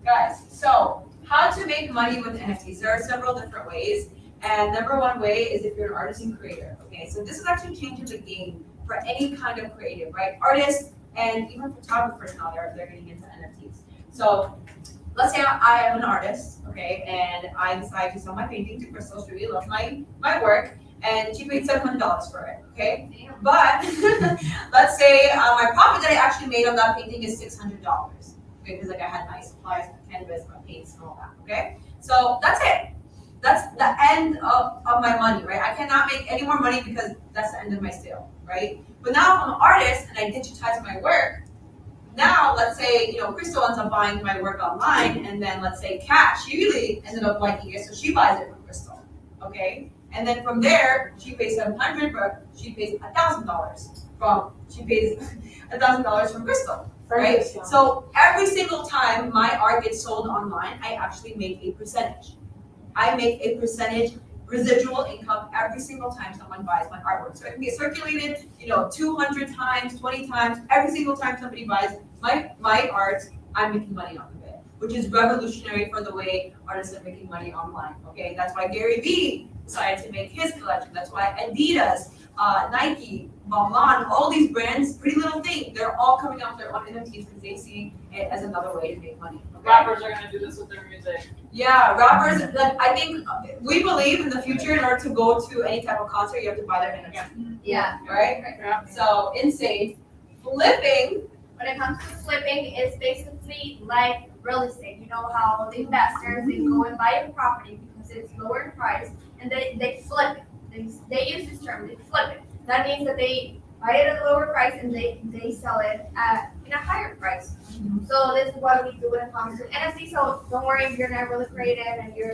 Guys, so how to make money with NFTs? There are several different ways. And number one way is if you're an artist and creator. Okay, so this is actually changing the game for any kind of creative, right? Artists and even photographers now they're getting into NFTs. So let's say I am an artist, okay, and I decide to sell my painting to Crystal. She really loves my work, and she paid $700 for it, okay?
Damn.
But let's say my profit that I actually made on that painting is $600, okay? Because like I had my supplies, my canvas, my paints, and all that, okay? So that's it. That's the end of my money, right? I cannot make any more money because that's the end of my sale, right? But now if I'm an artist and I digitize my work, now let's say, Crystal ends up buying my work online, and then let's say Kat, she really ended up liking it, so she buys it from Crystal, okay? And then from there, she pays $700, but she pays $1,000 from Crystal, right? So every single time my art gets sold online, I actually make a percentage. I make a percentage residual income every single time someone buys my artwork. So it can get circulated, 200 times, 20 times. Every single time somebody buys my art, I'm making money off of it, which is revolutionary for the way artists are making money online. Okay, that's why Gary Vee decided to make his collection. That's why Adidas, Nike, Balmain, all these brands, Pretty Little Thing, they're all coming out with their own NFTs because they see it as another way to make money. Okay?
Rappers are gonna do this with their music.
Yeah, rappers. I think we believe in the future. In order to go to any type of concert, you have to buy their NFT,
Yeah.
right? So insane. Flipping.
When it comes to flipping, it's basically like real estate. You know how the investors, they go and buy a property because it's lower in price, and they flip it. They use this term, they flip it. That means that they buy it at a lower price and they sell it in a higher price. So this is what we do when it comes to NFT. So don't worry if you're not really creative and you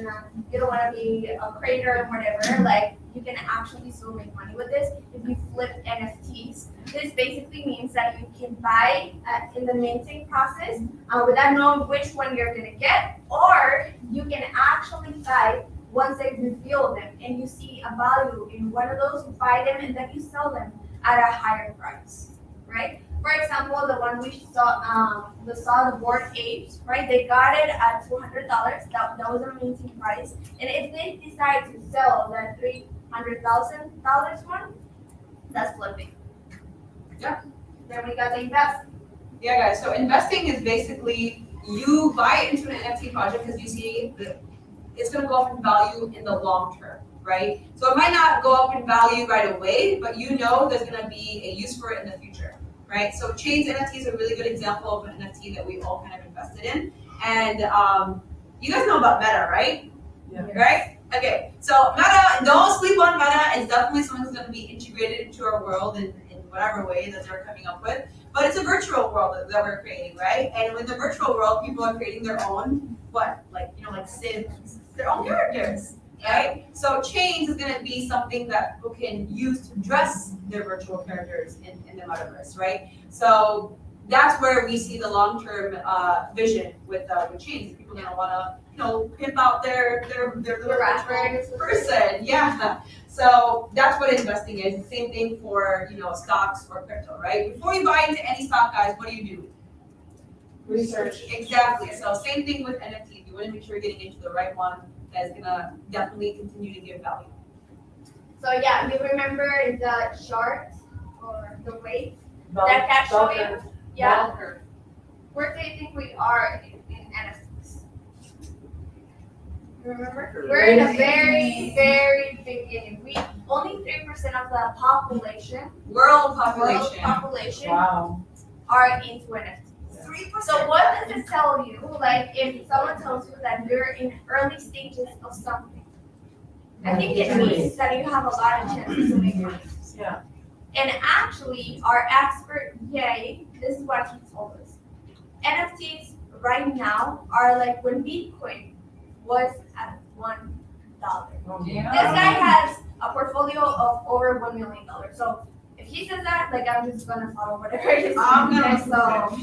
don't want to be a creator or whatever. Like you can actually still make money with this if you flip NFTs. This basically means that you can buy in the minting process without knowing which one you're gonna get, or you can actually buy once they reveal them and you see a value in one of those, you buy them and then you sell them at a higher price, right? For example, the one we saw, the board apes, right? They got it at $200. That was a minting price. And if they decide to sell that $300,000 one, that's flipping.
Yeah.
Then we got the investment.
Yeah, guys. So investing is basically you buy into an NFT project because you see that it's going to go up in value in the long term, right? So it might not go up in value right away, but there's going to be a use for it in the future, right? So Chain's NFT is a really good example of an NFT that we all kind of invested in. And you guys know about Meta, right?
Yeah.
Right? Okay. So Meta, don't sleep on Meta. It's definitely something that's going to be integrated into our world in whatever way that they're coming up with. But it's a virtual world that we're creating, right? And with the virtual world, people are creating their own, like Sims, their own characters, right? So Chains is going to be something that people can use to dress their virtual characters in the metaverse, right? So that's where we see the long-term vision with Chains. People are going to want to, pimp out their little virtual person, yeah. So that's what investing is. The same thing for stocks or crypto, right? Before you buy into any stock, guys, what do?
Research.
Exactly. So same thing with NFTs. You want to make sure you're getting into the right one that's gonna definitely continue to give value.
So yeah, you remember the chart or the wave that cash wave. Yeah. Where do you think we are in NFTs? Remember? We're in a very, very beginning. We only 3% of the population,
World
world
population.
population,
Wow.
are into NFTs.
3%.
So what does it tell you? Like if someone tells you that you're in early stages of something, I think it means that you have a lot of chances to make money.
Yeah.
And actually, our expert, Yay, this is what he told us. NFTs right now are like when Bitcoin was at $1.
Yeah.
This guy has a portfolio of over $1 million. So if he says that, like I'm just gonna follow whatever he says.
I'm gonna
Okay, so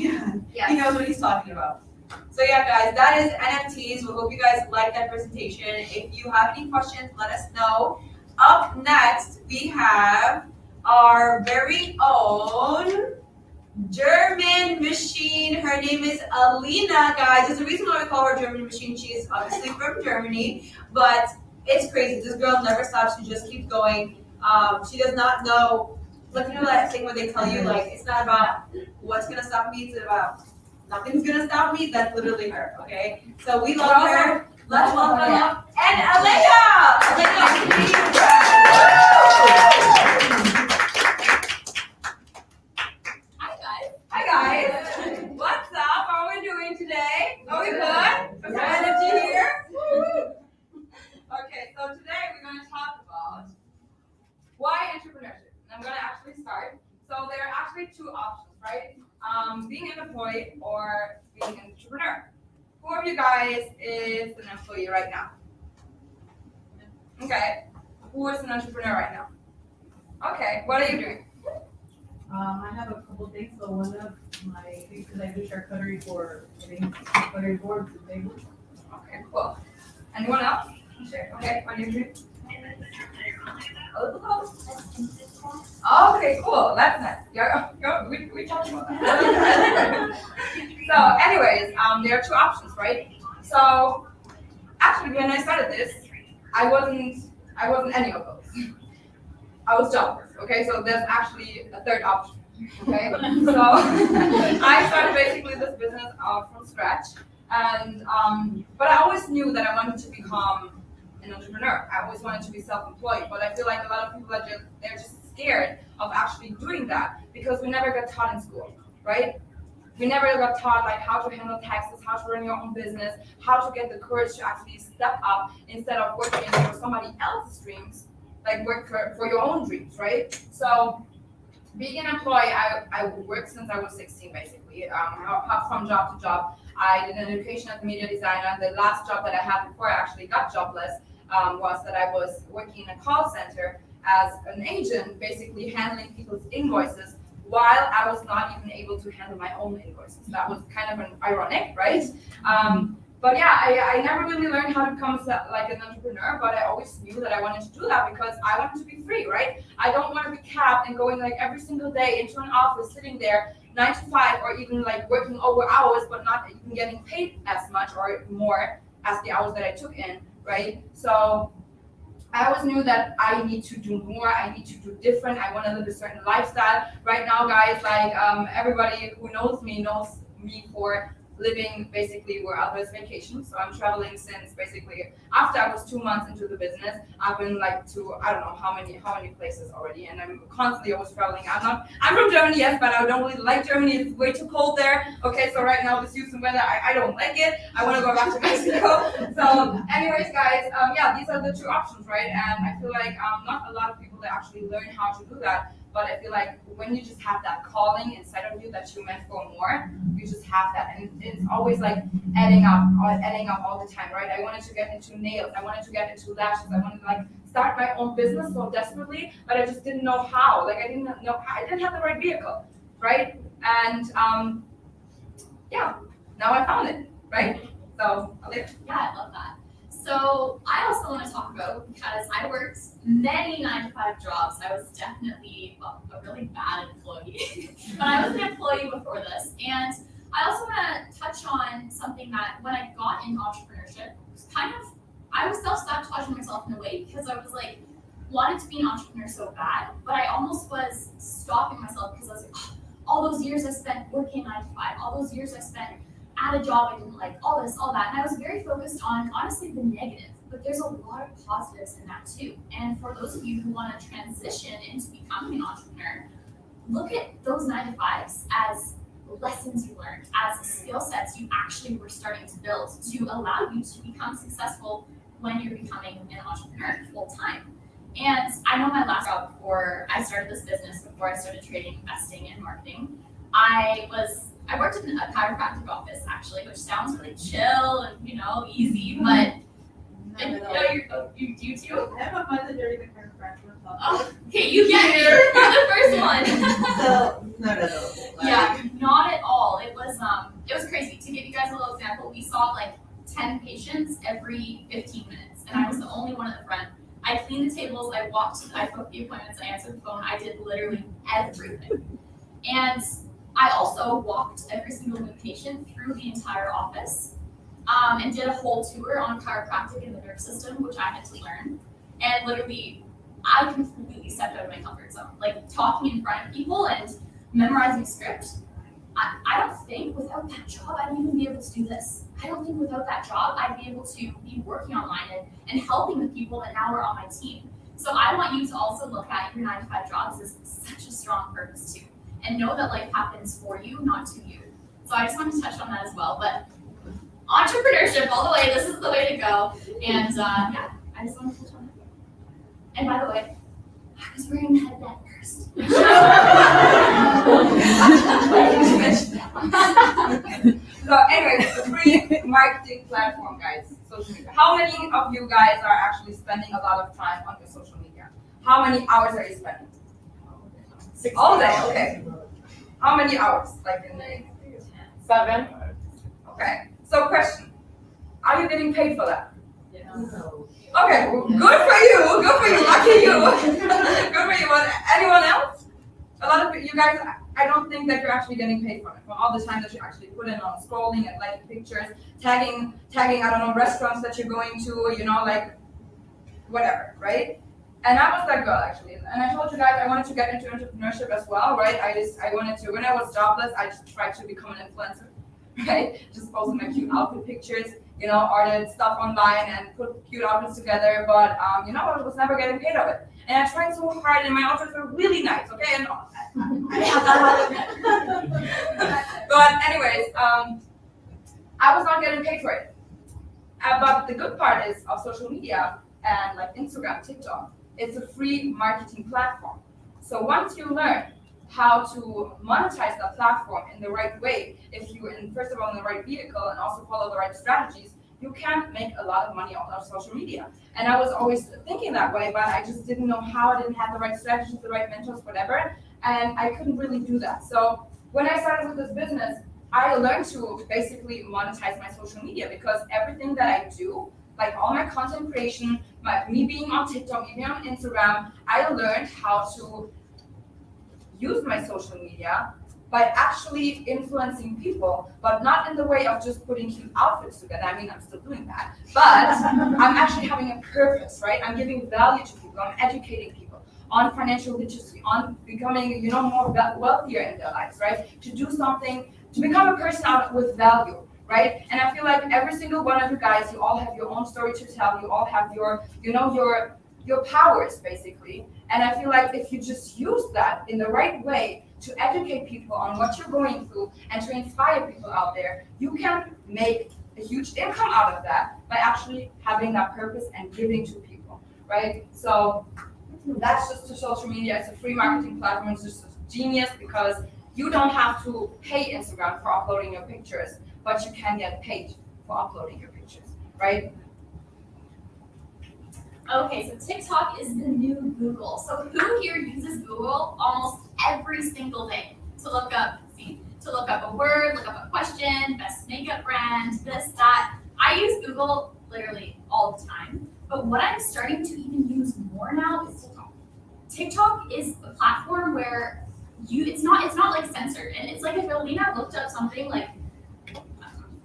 yeah. He knows what he's talking about. So yeah, guys, that is NFTs. We hope you guys like that presentation. If you have any questions, let us know. Up next, we have our very own German machine. Her name is Alina, guys. There's a reason why we call her German machine. She is obviously from Germany, but it's crazy. This girl never stops. She just keeps going. She does not know. Like, you know that thing where they tell you, like, it's not about what's gonna stop me, it's about nothing's gonna stop me. That's literally her. Okay. So we love her. Let's welcome her. And
Hi guys.
Hi guys. What's up? How are we doing today? Are we good? Some energy here? Okay, so today we're going to talk about why entrepreneurship. And I'm going to actually start. So there are actually two options, right? Being an employee or being an entrepreneur. Who of you guys is an employee right now? Okay. Who is an entrepreneur right now? Okay, what are you doing?
I have a couple things. So one of my things is I do charcuterie for getting charcuterie boards and tables.
Okay, cool. Anyone else? Sure. Okay, what are you doing? Okay, cool. That's nice. We talked about that. So, anyways, there are two options, right? So, actually, when I started this, I wasn't any of those. I was jobless. Okay, so there's actually a third option. Okay, so I started basically this business from scratch, and but I always knew that I wanted to become an entrepreneur. I always wanted to be self-employed, but I feel like a lot of people are they're just scared of actually doing that because we never got taught in school, right? We never got taught like how to handle taxes, how to run your own business, how to get the courage to actually step up instead of working for somebody else's dreams, like work for your own dreams, right? So being an employee, I worked since I was 16 basically, hop from job to job. I did an education as a media designer. The last job that I had before I actually got jobless was that I was working in a call center as an agent, basically handling people's invoices while I was not even able to handle my own invoices. That was kind of ironic, right? But yeah, I never really learned how to become like an entrepreneur, but I always knew that I wanted to do that because I wanted to be free, right? I don't want to be capped and going like every single day into an office, sitting there 9 to 5, or even like working over hours, but not even getting paid as much or more as the hours that I took in, right? So I always knew that I need to do more, I need to do different, I want to live a certain lifestyle. Right now, guys, like everybody who knows me for living basically where others vacation. So I'm traveling since basically after I was 2 months into the business. I've been like to I don't know how many places already, and I'm constantly always traveling. I'm from Germany, yes, but I don't really like Germany. It's way too cold there. Okay, so right now this Houston weather, I don't like it. I want to go back to Mexico. So anyways, guys, yeah, these are the two options, right? And I feel like not a lot of people that actually learn how to do that. But I feel like when you just have that calling inside of you that you're meant for more, you just have that. And it's always like adding up all the time, right? I wanted to get into nails. I wanted to get into lashes. I wanted to like start my own business so desperately, but I just didn't know how. Like I didn't have the right vehicle, right? And yeah, now I found it, right? So,
Yeah, I love that. So I also want to talk about, because I worked many 9 to 5 jobs. I was definitely a really bad employee, but I was an employee before this. And I also want to touch on something that when I got into entrepreneurship, was I was self-sabotaging myself in a way because I was like, wanted to be an entrepreneur so bad, but I almost was stopping myself because I was like, oh, all those years I spent working 9 to 5, all those years I spent at a job I didn't like, all this, all that. And I was very focused on, honestly, the negative, but there's a lot of positives in that too. And for those of you who want to transition into becoming an entrepreneur, look at those 9 to 5s as lessons you learned, as skill sets you actually were starting to build to allow you to become successful when you're becoming an entrepreneur full time. And I know my last job before I started this business, before I started trading, investing, and marketing, I worked in a chiropractic office actually, which sounds really chill and easy, but you do too?
I have a mother during the chiropractor.
Oh, okay, you get me. You're the first one.
So, no.
Yeah, not at all. It was crazy. To give you guys a little example, we saw like 10 patients every 15 minutes, and I was the only one at the front. I cleaned the tables, I booked the appointments, I answered the phone, I did literally everything. And I also walked every single new patient through the entire office, and did a whole tour on chiropractic and the nerve system, which I had to learn. And literally, I completely stepped out of my comfort zone. Like talking in front of people and memorizing script. I don't think without that job I'd even be able to do this. I don't think without that job I'd be able to be working online and helping the people that now are on my team. So I want you to also look at your 9 to 5 jobs as such a strong purpose too. And know that life happens for you, not to you. So I just wanted to touch on that as well. But entrepreneurship all the way, this is the way to go. And yeah, I just wanted to touch on that. And by the way, I was wearing a headband first.
So anyway, the free marketing platform, guys, social media. How many of you guys are actually spending a lot of time on your social media? How many hours are you spending? All day, okay. How many hours? Like in the
7.
okay. So question, are you getting paid for that?
No.
Okay, well, good for you, lucky you. Good for you, but anyone else? A lot of you guys, I don't think that you're actually getting paid for it, for all the time that you actually put in on scrolling and liking pictures, tagging, I don't know, restaurants that you're going to, like, whatever, right? And I was that girl actually, and I told you guys I wanted to get into entrepreneurship as well, right? I wanted to, when I was jobless, I just tried to become an influencer, right? Just posting my cute outfit pictures, ordered stuff online and put cute outfits together, but I was never getting paid of it. And I tried so hard, and my outfits were really nice, okay? And but anyways, I was not getting paid for it. But the good part is of social media and like Instagram, TikTok, it's a free marketing platform. So once you learn how to monetize that platform in the right way, if you first of all in the right vehicle and also follow the right strategies, you can make a lot of money off of social media. And I was always thinking that way, but I just didn't know how. I didn't have the right strategies, the right mentors, whatever, and I couldn't really do that. So when I started with this business, I learned to basically monetize my social media, because everything that I do, like all my content creation, me being on TikTok, me being on Instagram, I learned how to use my social media by actually influencing people, but not in the way of just putting cute outfits together. I mean, I'm still doing that, but I'm actually having a purpose, right? I'm giving value to people, I'm educating people on financial literacy, on becoming, more wealthier in their lives, right? To do something, to become a person out with value, right? And I feel like every single one of you guys, you all have your own story to tell, you all have your powers, basically. And I feel like if you just use that in the right way to educate people on what you're going through and to inspire people out there, you can make a huge income out of that by actually having that purpose and giving to people, right? So that's just to social media. It's a free marketing platform. It's just genius because you don't have to pay Instagram for uploading your pictures, but you can get paid for uploading your pictures, right?
Okay, so TikTok is the new Google. So who here uses Google almost every single day to look up a word, look up a question, best makeup brand, this, that. I use Google literally all the time. But what I'm starting to even use more now is TikTok. TikTok is a platform where it's not like censored. And it's like if Alina looked up something like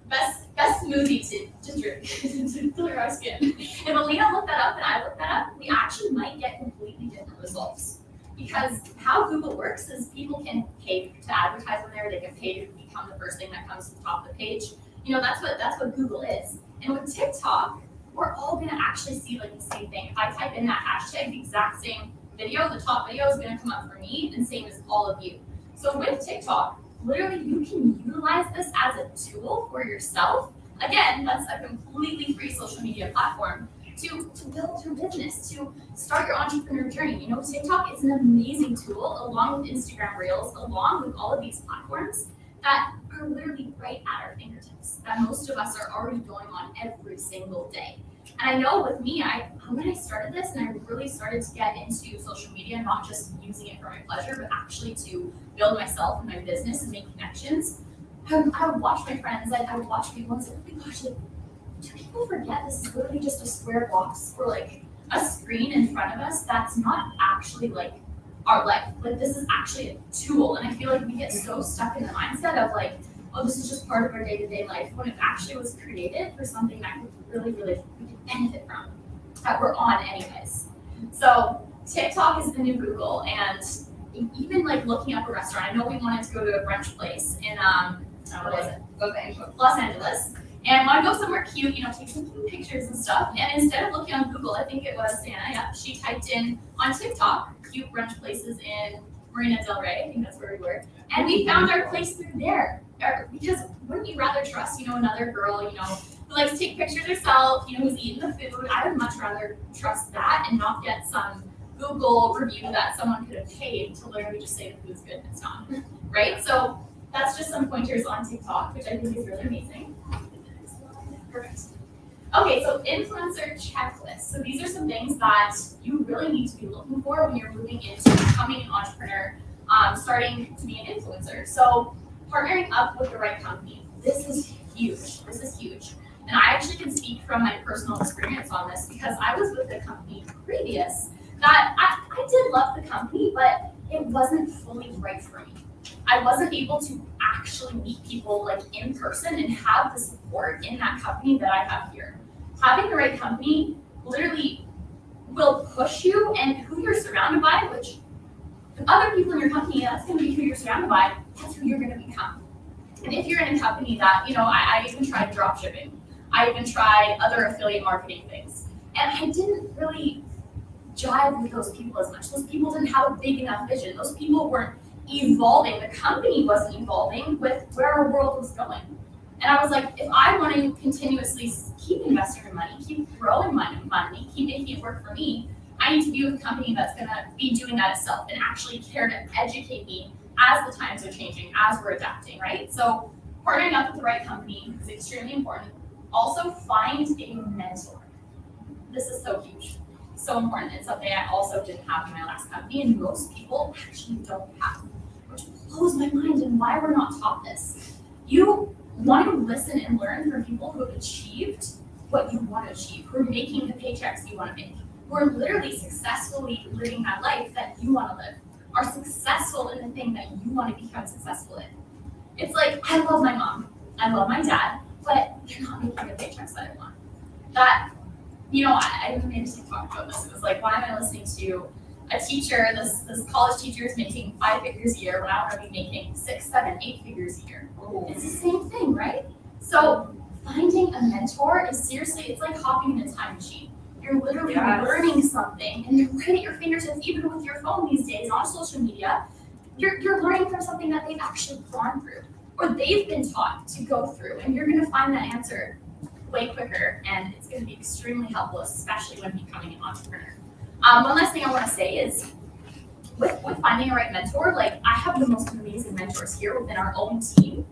best smoothie to drink. to clear our skin. If Alina looked that up and I looked that up, we actually might get completely different results. Because how Google works is people can pay to advertise on there, they can pay to become the first thing that comes to the top of the page. You know, that's what Google is. And with TikTok, we're all gonna actually see like the same thing. If I type in that hashtag, the exact same video, the top video is gonna come up for me, and same as all of you. So with TikTok, literally you can utilize this as a tool for yourself. Again, that's a completely free social media platform to build your business, to start your entrepreneur journey. You know, TikTok is an amazing tool along with Instagram Reels, along with all of these platforms that are literally right at our fingertips, that most of us are already going on every single day. And I know with me, when I started this and I really started to get into social media, not just using it for my pleasure, but actually to build myself and my business and make connections, I would watch my friends, I would watch people and say, oh my gosh, like, do people forget this is literally just a square box or like a screen in front of us that's not actually like our life? Like this is actually a tool. And I feel like we get so stuck in the mindset of like, oh, this is just part of our day-to-day life, when it actually was created for something that we could benefit from, that we're on anyways. So TikTok is the new Google, and even like looking up a restaurant, I know we wanted to go to a brunch place in what is it? Los Angeles. And want to go somewhere cute, you know, take some cute pictures and stuff. And instead of looking on Google, I think it was Santa, yeah, she typed in on TikTok, cute brunch places in Marina Del Rey, I think that's where we were. And we found our place through there. Because wouldn't you rather trust, you know, another girl, you know, who likes to take pictures herself, you know, who's eating the food? I would much rather trust that and not get some Google review that someone could have paid to literally just say the food's good and it's not, right? So that's just some pointers on TikTok, which I think is really amazing. Perfect. Okay, so influencer checklist. So these are some things that you really need to be looking for when you're moving into becoming an entrepreneur, starting to be an influencer. So partnering up with the right company. This is huge. This is huge. And I actually can speak from my personal experience on this because I was with a company previous that I did love the company, but it wasn't fully right for me. I wasn't able to actually meet people like in person and have the support in that company that I have here. Having the right company literally will push you, and who you're surrounded by, which the other people in your company, that's going to be who you're surrounded by, that's who you're going to become. And if you're in a company that, you know, I even tried drop shipping. I even tried other affiliate marketing things. And I didn't really jive with those people as much. Those people didn't have a big enough vision. Those people weren't evolving. The company wasn't evolving with where our world was going. And I was like, if I want to continuously keep investing in money, keep growing my money, keep making it work for me, I need to be with a company that's going to be doing that itself and actually care to educate me as the times are changing, as we're adapting, right? So partnering up with the right company is extremely important. Also, find a mentor. This is so huge, so important. It's something I also didn't have in my last company, and most people actually don't have, which blows my mind and why we're not taught this. You want to listen and learn from people who have achieved what you want to achieve, who are making the paychecks you want to make, who are literally successfully living that life that you want to live, are successful in the thing that you want to become successful in. It's like, I love my mom, I love my dad, but they're not making the paychecks that I want. That, you know, I even made a TikTok about this. It was like, why am I listening to a teacher, this college teacher is making 5 figures a year when I want to be making 6, 7, 8 figures a year? It's the same thing, right? So finding a mentor is seriously, it's like hopping in a time machine. You're literally learning something, and you're right at your fingertips, even with your phone these days on social media. You're learning from something that they've actually gone through, or they've been taught to go through, and you're going to find that answer way quicker, and it's going to be extremely helpful, especially when becoming an entrepreneur. One last thing I want to say is, with finding a right mentor, like I have the most amazing mentors here within our own team,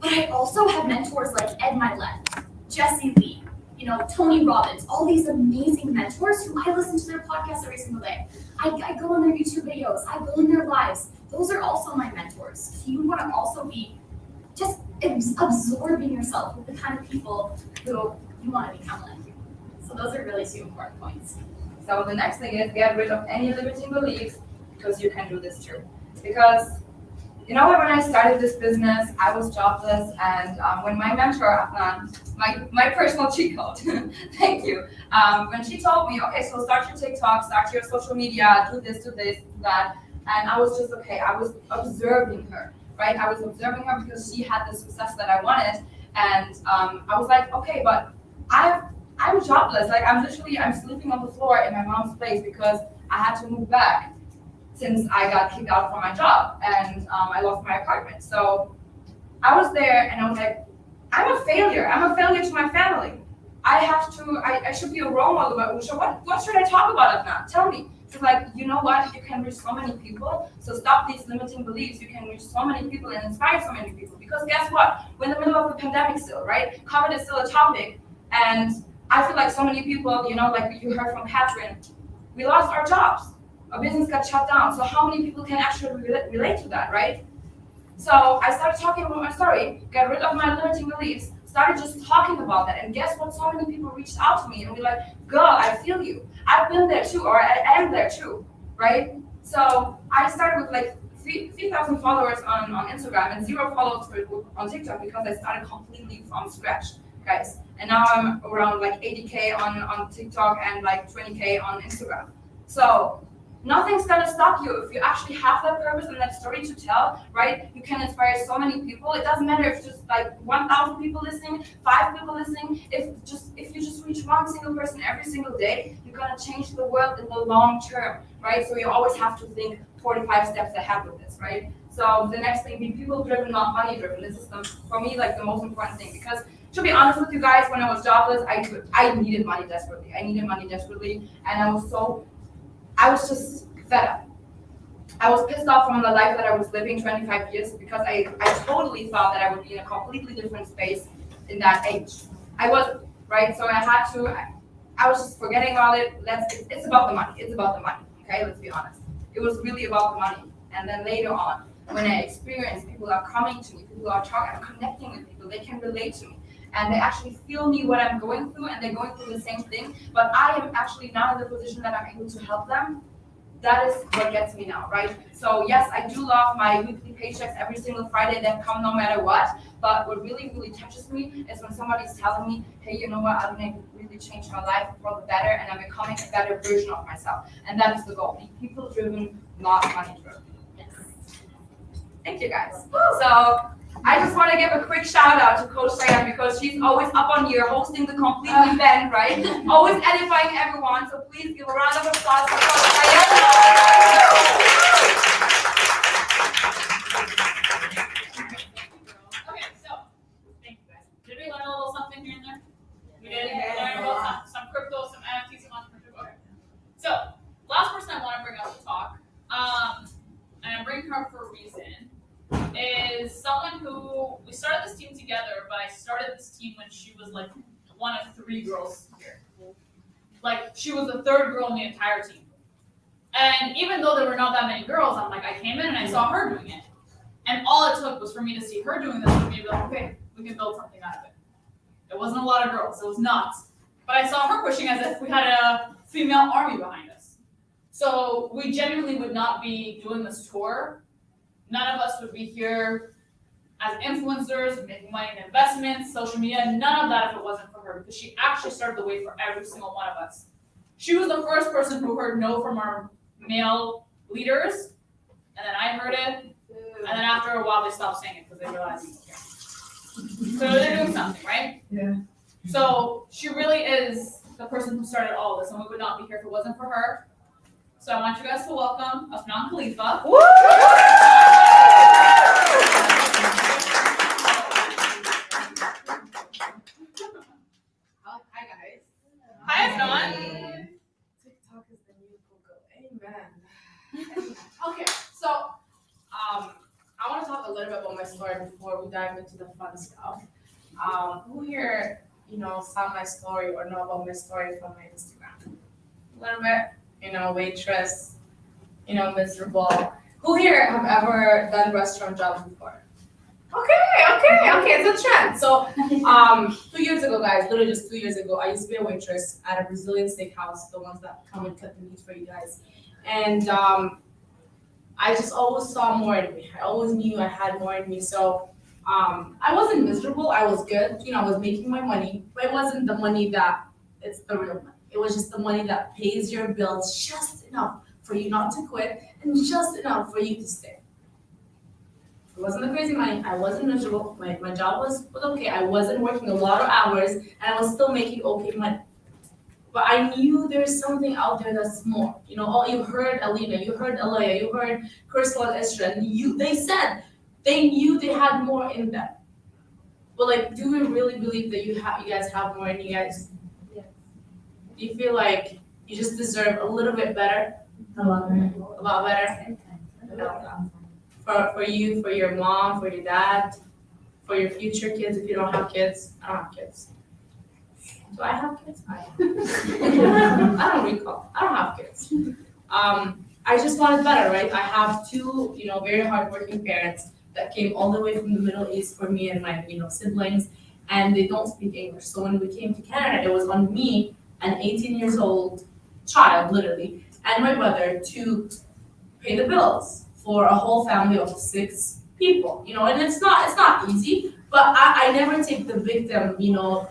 but I also have mentors like Ed Milet, Jesse Lee, you know, Tony Robbins, all these amazing mentors who I listen to their podcasts every single day. I go on their YouTube videos, I go in their lives. Those are also my mentors. So you want to also be just absorbing yourself with the kind of people who you want to become like. So those are really 2 important points.
So the next thing is get rid of any limiting beliefs, because you can do this too. Because you know what, when I started this business, I was jobless, and when my mentor, my personal cheat code, thank you, when she told me, okay, so start your TikTok, start your social media, do this, do that, and I was just, okay, I was observing her, right? I was observing her because she had the success that I wanted, and I was like, okay, but I'm jobless, like I'm sleeping on the floor in my mom's place because I had to move back since I got kicked out from my job and I lost my apartment. So I was there and I was like, I'm a failure. I'm a failure to my family. I should be a role model, but what should I talk about now? Tell me. She's like, you know what? You can reach so many people. So stop these limiting beliefs. You can reach so many people and inspire so many people. Because guess what? We're in the middle of the pandemic still, right? COVID is still a topic. And I feel like so many people, you know, like you heard from Catherine, we lost our jobs. Our business got shut down. So how many people can actually relate to that, right? So I started talking about my story, got rid of my limiting beliefs, started just talking about that. And guess what? So many people reached out to me and be like, girl, I feel you. I've been there too, or I am there too, right? So I started with like 3,000 followers on Instagram and 0 followers on TikTok because I started completely from scratch, guys. And now I'm around like 80K on TikTok and like 20K on Instagram. So nothing's gonna stop you if you actually have that purpose and that story to tell, right? You can inspire so many people. It doesn't matter if just like 1,000 people listening, 5 people listening. If you just reach one single person every single day, you're gonna change the world in the long term, right? So you always have to think 45 steps ahead with this, right? So the next thing, be people driven, not money driven. This is for me like the most important thing because to be honest with you guys, when I was jobless, I needed money desperately. And I was just fed up. I was pissed off from the life that I was living 25 years because I totally thought that I would be in a completely different space in that age. I wasn't, right? So I was just forgetting about it. It's about the money. It's about the money, okay? Let's be honest. It was really about the money. And then later on, when I experienced people are coming to me, people are talking, I'm connecting with people, they can relate to me. And they actually feel me what I'm going through and they're going through the same thing, but I am actually now in the position that I'm able to help them. That is what gets me now, right? So yes, I do love my weekly paychecks every single Friday that come no matter what, but what really, really touches me is when somebody's telling me, hey, you know what, I'm gonna really change my life for the better and I'm becoming a better version of myself. And that is the goal, be people driven, not money driven. Thank you guys. So I just want to give a quick shout out to Coach Diane because she's always up on here hosting the complete event, right? Always edifying everyone. So please give a round of applause for Coach Diane.
Okay, so thank you guys. Did we learn a little something here and there? We did learn about some crypto, some NFTs, some entrepreneurship. Okay. So last person I want to bring up to talk, and I bring her for a reason, is someone who we started this team together, but I started this team when she was like one of 3 girls here. Like she was the 3rd girl in the entire team. And even though there were not that many girls, I'm like, I came in and I saw her doing it. And all it took was for me to see her doing this and be like, okay, we can build something out of it. It wasn't a lot of girls, it was nuts. But I saw her pushing as if we had a female army behind us. So we genuinely would not be doing this tour. None of us would be here as influencers, making money in investments, social media, none of that if it wasn't for her, because she actually started the way for every single one of us. She was the first person who heard no from our male leaders, and then I heard it, and then after a while they stopped saying it because they realized people care. So they're doing something, right?
Yeah.
So she really is the person who started all of this, and we would not be here if it wasn't for her. So I want you guys to welcome Afnan Khalifa.
Woo!
Hi guys.
Hi, Afnan.
TikTok is the new Google. Amen. Okay, so I want to talk a little bit about my story before we dive into the fun stuff. Who here, saw my story or know about my story from my Instagram? A little bit, waitress, miserable. Who here have ever done restaurant jobs before? Okay, it's a trend. So, 2 years ago, guys, literally just 2 years ago, I used to be a waitress at a Brazilian steakhouse, the ones that come and cut the meat for you guys. And I just always saw more in me. I always knew I had more in me. So I wasn't miserable. I was good. You know, I was making my money, but it wasn't the money that it's the real money. It was just the money that pays your bills just enough for you not to quit and just enough for you to stay. It wasn't the crazy money. I wasn't miserable. My job was okay. I wasn't working a lot of hours and I was still making okay money. But I knew there's something out there that's more. You know, oh, you heard Alina, you heard Alaya, you heard Crystal and Isra, and they said they knew they had more in them. But like, do we really believe that you guys have more in you guys?
Yes.
Do you feel like you just deserve a little bit better?
A lot better.
A lot better? For you, for your mom, for your dad, for your future kids if you don't have kids. I don't have kids. Do I have kids? I don't recall. I don't have kids. I just wanted better, right? I have two, very hardworking parents that came all the way from the Middle East for me and my, siblings, and they don't speak English. So when we came to Canada, it was on me, an 18 years old child, literally, and my brother to pay the bills for a whole family of 6 people, and it's not easy. But I never take the victim,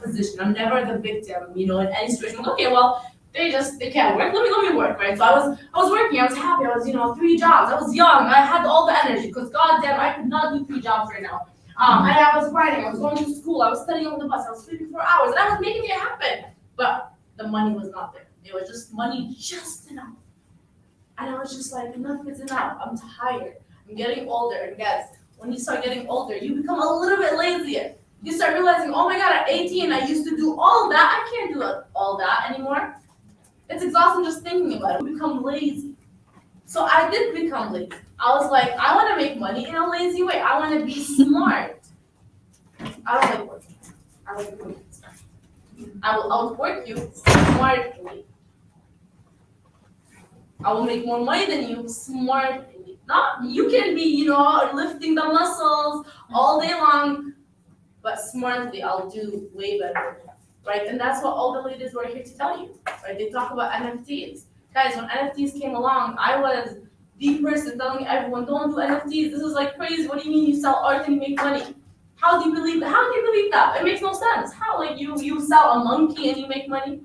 position. I'm never the victim, in any situation. Like, okay, well, they can't work. Let me work, right? So I was working. I was happy. I was, 3 jobs. I was young. I had all the energy because goddamn, I could not do 3 jobs right now. And I was writing. I was going to school. I was studying on the bus. I was sleeping for hours, and I was making it happen. But the money was not there. It was just money, just enough. And I was just like, enough is enough. I'm tired. I'm getting older, and guys, when you start getting older, you become a little bit lazier. You start realizing, oh my God, at 18, I used to do all that. I can't do all that anymore. It's exhausting just thinking about it. You become lazy. So I did become lazy. I was like, I want to make money in a lazy way. I want to be smart. I don't like working. I like doing stuff. I will outwork you smartly. I will make more money than you smartly. Not you can be, lifting the muscles all day long, but smartly I'll do way better, right? And that's what all the ladies were here to tell you, right? They talk about NFTs. Guys, when NFTs came along, I was the person telling everyone, don't do NFTs. This is like crazy. What do you mean you sell art and you make money? How do you believe that? How do you believe that? It makes no sense. How, like, you sell a monkey and you make money?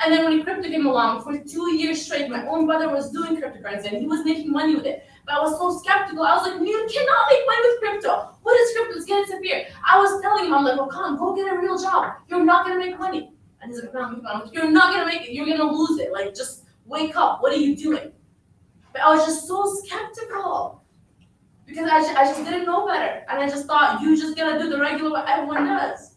And then when crypto came along, for 2 years straight, my own brother was doing cryptocurrency and he was making money with it. But I was so skeptical. I was like, you cannot make money with crypto. What is crypto? It's gonna disappear. I was telling him, I'm like, well, come, go get a real job. You're not gonna make money. And he's like, no, I'm like, you're not gonna make it. You're gonna lose it. Like, just wake up. What are you doing? But I was just so skeptical because I just didn't know better. And I just thought, you just gotta do the regular what everyone does.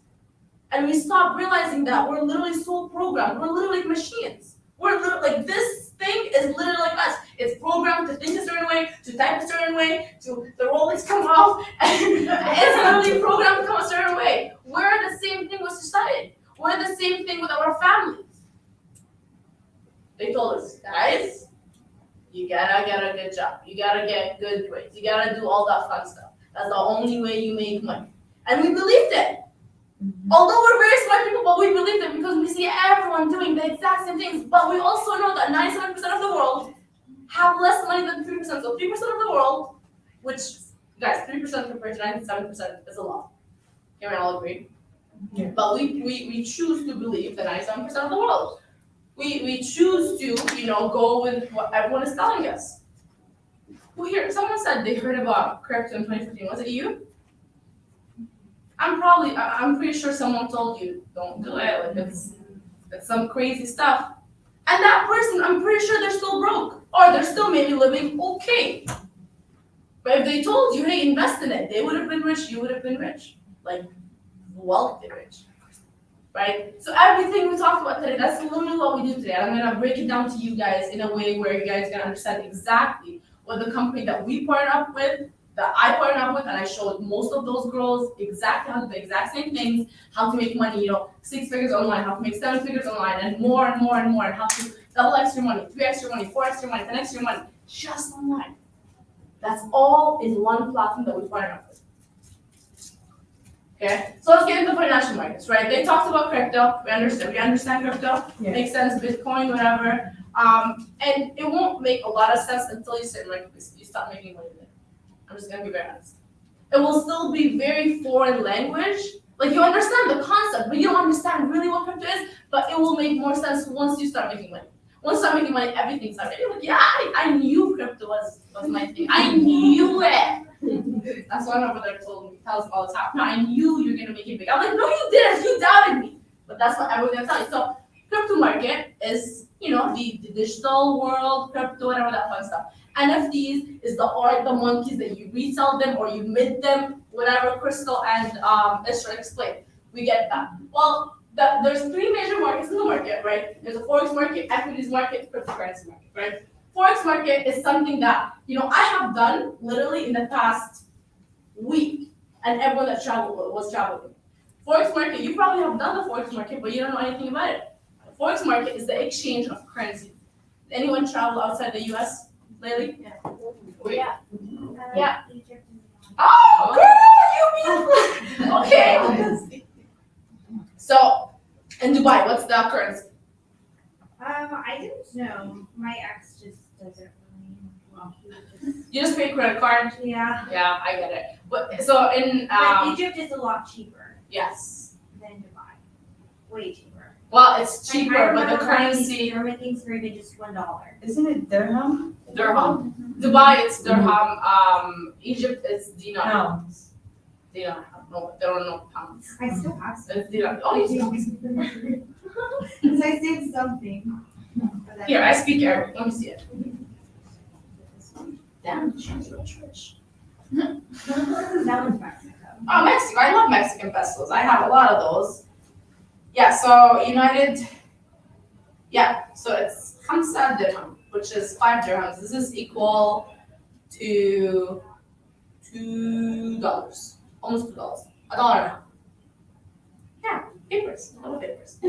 And we stopped realizing that we're literally so programmed. We're literally like machines. We're literally like, this thing is literally like us. It's programmed to think a certain way, to type a certain way, to the Rolex come off. It's literally programmed to come a certain way. We're the same thing with society. We're the same thing with our families. They told us, guys, you gotta get a good job. You gotta get good grades. You gotta do all that fun stuff. That's the only way you make money. And we believed it. Although we're very smart people, but we believe them because we see everyone doing the exact same things. But we also know that 97% of the world have less money than 3%. So 3% of the world, which, guys, 3% compared to 97% is a lot. Can we all agree?
Yeah.
But we choose to believe the 97% of the world. We choose to, go with what everyone is telling us. Well, here, someone said they heard about crypto in 2015. Was it you? I'm pretty sure someone told you, don't do it, like it's some crazy stuff. And that person, I'm pretty sure they're still broke, or they're still maybe living okay. But if they told you, hey, invest in it, they would have been rich, you would have been rich. Like, wealthy rich, right? So everything we talked about today, that's literally what we do today. I'm gonna break it down to you guys in a way where you guys can understand exactly what the company that we partner up with, that I partnered up with, and I showed most of those girls exactly how to do the exact same things, how to make money, 6 figures online, how to make 7 figures online, and more and more and more, and how to double extra money, 3x your money, 4x your money, 10x your money, just online. That's all in one platform that we partner up with. Okay, so let's get into financial markets, right? They talked about crypto. We understand crypto.
Yeah.
Makes sense. Bitcoin, whatever. And it won't make a lot of sense until you start making money with it. I'm just gonna be very honest. It will still be very foreign language. Like you understand the concept, but you don't understand really what crypto is. But it will make more sense once you start making money. Once you start making money, everything starts. You're like, yeah, I knew crypto was my thing. I knew it. That's what my brother tells me all the time. No, I knew you're gonna make it big. I'm like, no, you didn't. You doubted me. But that's what everyone's gonna tell you. So crypto market is, the digital world, crypto, whatever that fun stuff. NFTs is the art, the monkeys that you resell them or you mint them, whatever Crystal and Esther explained. We get that. Well, there's three major markets in the market, right? There's a forex market, equities market, cryptocurrency market, right? Forex market is something that, I have done literally in the past week, and everyone that was traveling. Forex market, you probably have done the forex market, but you don't know anything about it. Forex market is the exchange of currency. Anyone travel outside the US lately?
Yeah.
Yeah.
Egypt and
Oh, girl, you beautiful. Okay. So, in Dubai, what's the currency?
I didn't know. My ex just does it for me. Well, he just,
You just pay credit card.
yeah.
Yeah, I get it. But so in
But Egypt is a lot cheaper
yes.
than Dubai. Way cheaper.
Well, it's
Like, I
cheaper, but the
remember buying these
currency
German things for even just $1.
Isn't it dirham?
dirham. Dubai it's dirham. Egypt it's dinar.
Pounds.
Dinar. No, they don't know pounds.
I still have some.
It's dinar. Oh, you speak.
Because I saved something. for that.
Here, I speak Arabic. Let me see it. Damn, she's rich.
That one's Mexico.
Oh, Mexico. I love Mexican pesos. I have a lot of those. Yeah, so United, so it's Hamsa dirham, which is 5 dirhams. This is equal to $2, almost $2, $1 now. Yeah, papers, little papers.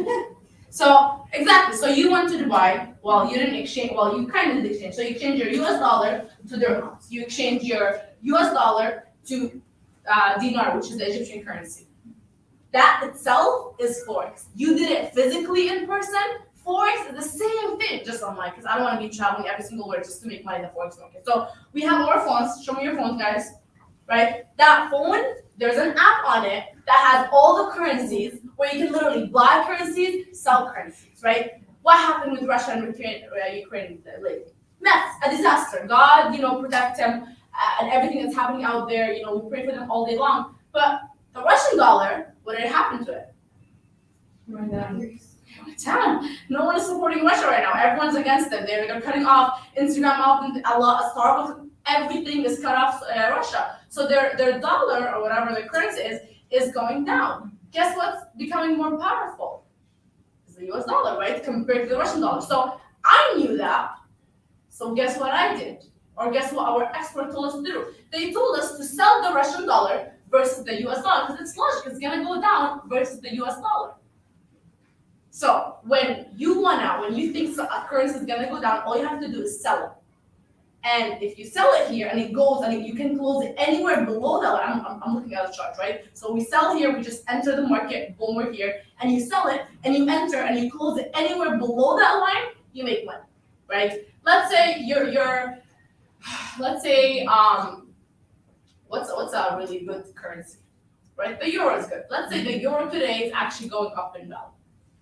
So, exactly, so you went to Dubai, well, you didn't exchange, well, you kind of did exchange. So you exchange your US dollar to dirhams. You exchange your US dollar to dinar, which is the Egyptian currency. That itself is Forex. You did it physically in person. Forex is the same thing, just online, because I don't want to be traveling every single word just to make money in the Forex market. So we have our phones. Show me your phones, guys. Right? That phone, there's an app on it that has all the currencies where you can literally buy currencies, sell currencies, right? What happened with Russia and Ukraine lately? Mess, a disaster. God, protect them and everything that's happening out there. We pray for them all day long. But the Russian dollar, what did happen to it? Down. No one is supporting Russia right now. Everyone's against them. They're cutting off Instagram, off a lot. Starbucks, everything is cut off Russia. So their dollar or whatever their currency is going down. Guess what's becoming more powerful? It's the US dollar, right? Compared to the Russian dollar. So I knew that. So guess what I did? Or guess what our expert told us to do? They told us to sell the Russian dollar versus the US dollar, because it's logic, it's gonna go down versus the US dollar. So when you think a currency is gonna go down, all you have to do is sell it. And if you sell it here and it goes, you can close it anywhere below that line. I'm looking at the chart, right? So we sell here, we just enter the market, boom, we're here, and you sell it, and you enter, and you close it anywhere below that line, you make money, right? Let's say what's a really good currency, right? The euro is good. Let's say the euro today is actually going up and down.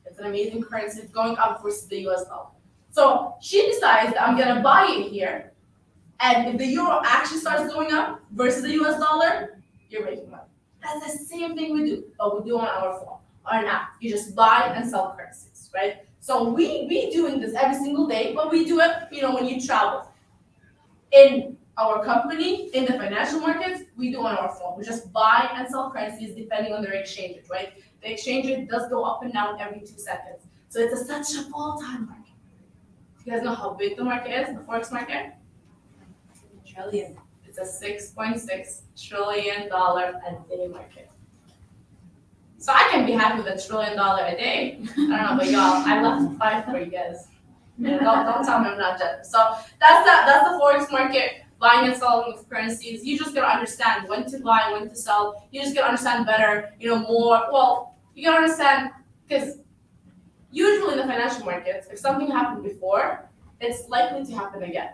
It's an amazing currency. It's going up versus the US dollar. So she decides that I'm gonna buy it here, and if the euro actually starts going up versus the US dollar, you're making money. That's the same thing we do, but we do on our phone, on an app. You just buy and sell currencies, right? So we doing this every single day, but we do it, when you travel. In our company, in the financial markets, we do on our phone. We just buy and sell currencies depending on their exchange rate, right? The exchange rate does go up and down every 2 seconds. So it's such a volatile market. You guys know how big the market is, the Forex market? Trillion. It's a $6.6 trillion a day market. So I can be happy with $1 trillion a day. I don't know about y'all. I left 5 for you guys. Don't tell me I'm not generous. So that's the Forex market, buying and selling of currencies. You just gotta understand when to buy, when to sell. You just gotta understand better, more. Well, you gotta understand, because usually in the financial markets, if something happened before, it's likely to happen again.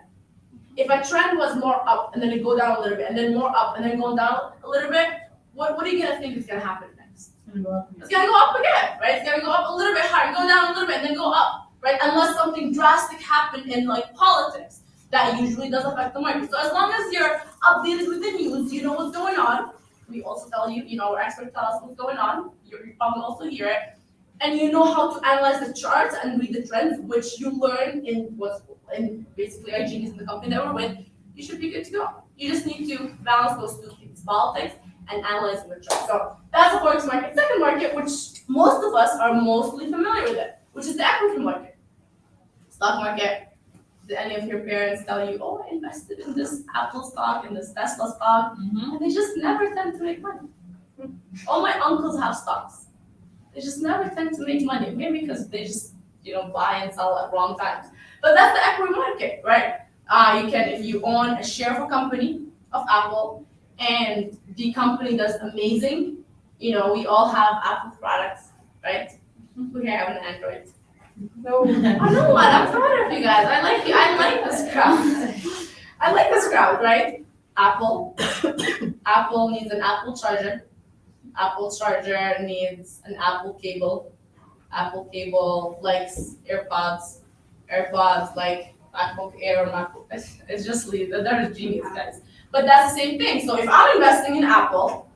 If a trend was more up and then it go down a little bit and then more up and then go down a little bit, what are you gonna think is gonna happen next? It's gonna go up again, right? It's gonna go up a little bit higher, go down a little bit, and then go up, right? Unless something drastic happened in like politics, that usually does affect the market. So as long as you're updated with the news, you know what's going on. We also tell you, our experts tell us what's going on. You probably also hear it, and you know how to analyze the charts and read the trends, which you learn in basically our genius in the company that we're with. You should be good to go. You just need to balance those two things: politics and analyzing the chart. So that's the forex market. Second market, which most of us are mostly familiar with it, which is the equity market. Stock market. Did any of your parents tell you, oh, I invested in this Apple stock, in this Tesla stock, and they just never tend to make money? All my uncles have stocks. They just never tend to make money, maybe because they just, buy and sell at wrong times. But that's the equity market, right? You can, if you own a share of a company of Apple, and the company does amazing, we all have Apple products, right? Who here have an Android?
No.
I know what, I'm proud of you guys. I like you. I like this crowd. I like this crowd, right? Apple. Apple needs an Apple charger. Apple charger needs an Apple cable. Apple cable likes AirPods. AirPods like MacBook Air or MacBook. It's just they're genius, guys. But that's the same thing. So if I'm investing in Apple,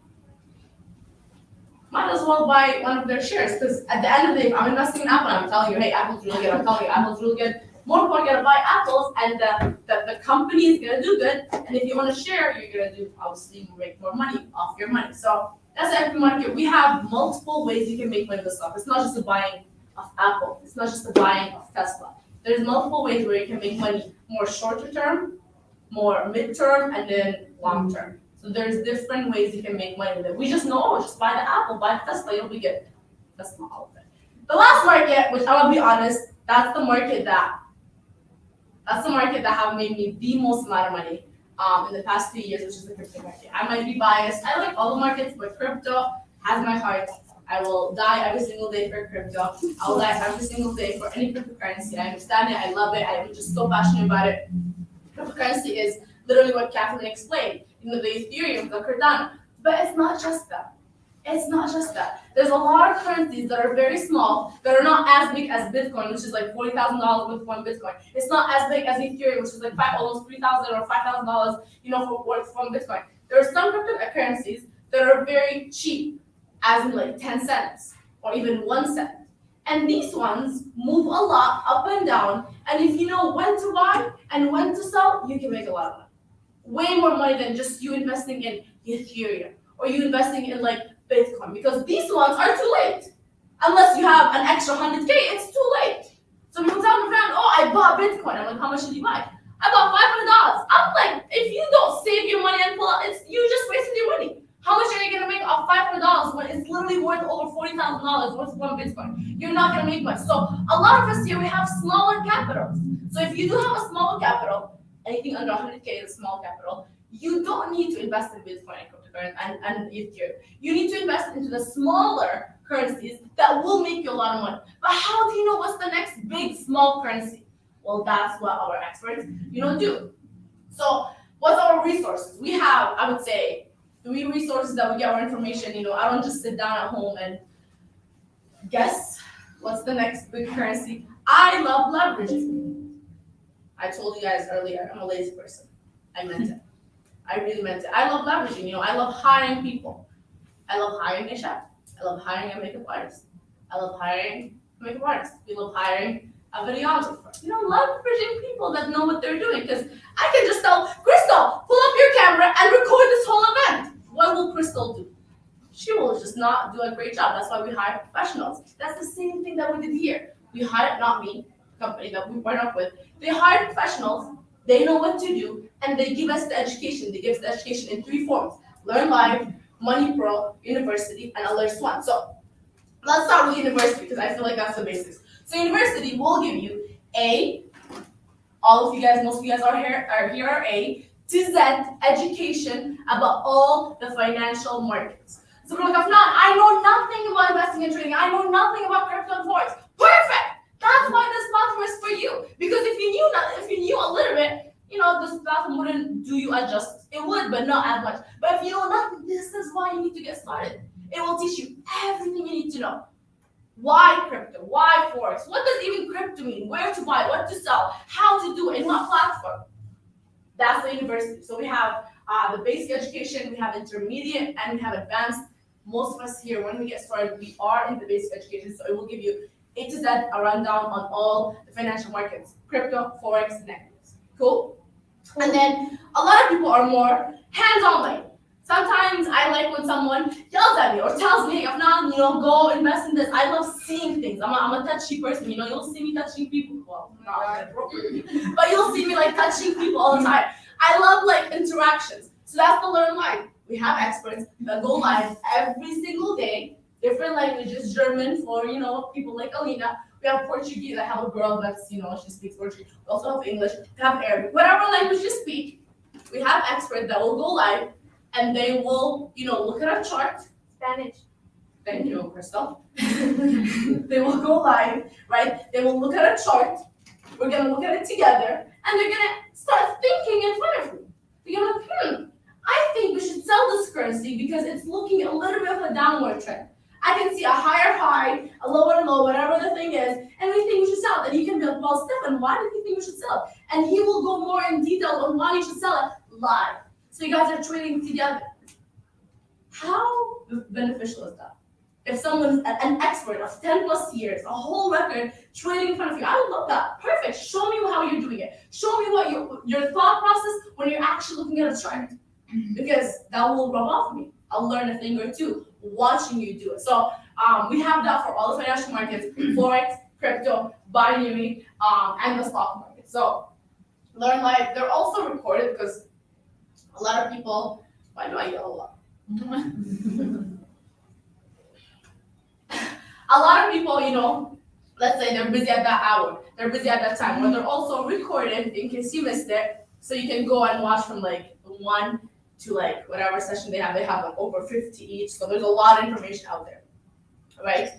might as well buy one of their shares, because at the end of the day, if I'm investing in Apple, I'm telling you, hey, Apple's really good. I'm telling you, Apple's really good. More people are gonna buy Apples, and the company is gonna do good. And if you want to share, you're gonna obviously make more money off your money. So that's the equity market. We have multiple ways you can make money with stock. It's not just the buying of Apple. It's not just the buying of Tesla. There's multiple ways where you can make money: more shorter term, more mid-term, and then long term. So there's different ways you can make money with it. We just know, just buy the Apple, buy the Tesla, you'll be good. That's not all of it. The last market, which I will be honest, that's the market that have made me the most amount of money in the past 2 years, which is the crypto market. I might be biased. I like all the markets, but crypto has my heart. I will die every single day for crypto. I will die every single day for any cryptocurrency. I understand it. I love it. I am just so passionate about it. Cryptocurrency is literally what Kathleen explained. The Ethereum, the Cardano. But it's not just that. It's not just that. There's a lot of currencies that are very small, that are not as big as Bitcoin, which is like $40,000 with one Bitcoin. It's not as big as Ethereum, which is like almost $3,000 or $5,000, for worth one Bitcoin. There are some cryptocurrencies that are very cheap, as in like 10 cents or even 1 cent. And these ones move a lot up and down. And if you know when to buy and when to sell, you can make a lot of money. Way more money than just you investing in Ethereum or you investing in like Bitcoin, because these ones are too late. Unless you have an extra 100K, it's too late. So people tell my friend, oh, I bought Bitcoin. I'm like, how much did you buy? I bought $500. I'm like, if you don't save your money and pull out, you just wasted your money. How much are you gonna make off $500 when it's literally worth over $40,000 worth one Bitcoin? You're not gonna make much. So a lot of us here, we have smaller capitals. So if you do have a smaller capital, anything under 100K is small capital, you don't need to invest in Bitcoin and cryptocurrency and Ethereum. You need to invest into the smaller currencies that will make you a lot of money. But how do you know what's the next big small currency? Well, that's what our experts, do. So what's our resources? We have, I would say, 3 resources that we get our information. I don't just sit down at home and guess what's the next big currency. I love leveraging. I told you guys earlier, I'm a lazy person. I meant it. I really meant it. I love leveraging. I love hiring people. I love hiring a chef. I love hiring a makeup artist. I love hiring a makeup artist. We love hiring a videographer. Leveraging people that know what they're doing. Because I can just tell Crystal, pull up your camera and record this whole event. What will Crystal do? She will just not do a great job. That's why we hire professionals. That's the same thing that we did here. We hired, not me, the company that we partnered up with. They hired professionals. They know what to do, and they give us the education. They give us the education in 3 forms: Learn Live, Money Pro, University, and Alert One. So let's start with university, because I feel like that's the basics. So university will give you A, all of you guys, most of you guys are A, to Z education about all the financial markets. So we're like, Afnan, I know nothing about investing and trading. I know nothing about crypto and forex. Perfect! That's why this platform is for you. Because if you
do you adjust? It would, but not as much. But if you know nothing, this is why you need to get started. It will teach you everything you need to know. Why crypto? Why forex? What does even crypto mean? Where to buy? What to sell? How to do it? In what platform? That's the university. So we have the basic education, we have intermediate, and we have advanced. Most of us here, when we get started, we are in the basic education, so it will give you A to Z, a rundown on all the financial markets, crypto, forex, and equities. Cool? And then a lot of people are more hands-on like. Sometimes I like when someone yells at me or tells me, if not, go invest in this. I love seeing things. I'm a touchy person, you'll see me touching people. Well, not appropriately, but you'll see me like touching people all the time. I love like interactions. So that's the Learn Live. We have experts that go live every single day, different languages, German for, people like Alina. We have Portuguese. I have a girl that's, she speaks Portuguese. We also have English. We have Arabic. Whatever language you speak, we have experts that will go live and they will, look at a chart.
Spanish.
Thank you, Crystal. They will go live, right? They will look at a chart. We're going to look at it together and they're going to start thinking in front of me. They're going to, I think we should sell this currency because it's looking a little bit of a downward trend. I can see a higher high, a lower low, whatever the thing is, and we think we should sell it. And you can be like, well, Stefan, why do you think we should sell it? And he will go more in detail on why you should sell it live. So you guys are trading together. How beneficial is that? If someone's an expert of 10 plus years, a whole record, trading in front of you, I would love that. Perfect. Show me how you're doing it. Show me what your thought process when you're actually looking at a chart. Because that will rub off me. I'll learn a thing or two watching you do it. So we have that for all the financial markets, forex, crypto, binary, and the stock market. So Learn Live. They're also recorded because a lot of people. Why do I yell a lot? A lot of people, let's say they're busy at that hour, they're busy at that time, or they're also recorded in case you missed it, so you can go and watch from like 1 to like whatever session they have. They have like over 50 each, so there's a lot of information out there, right?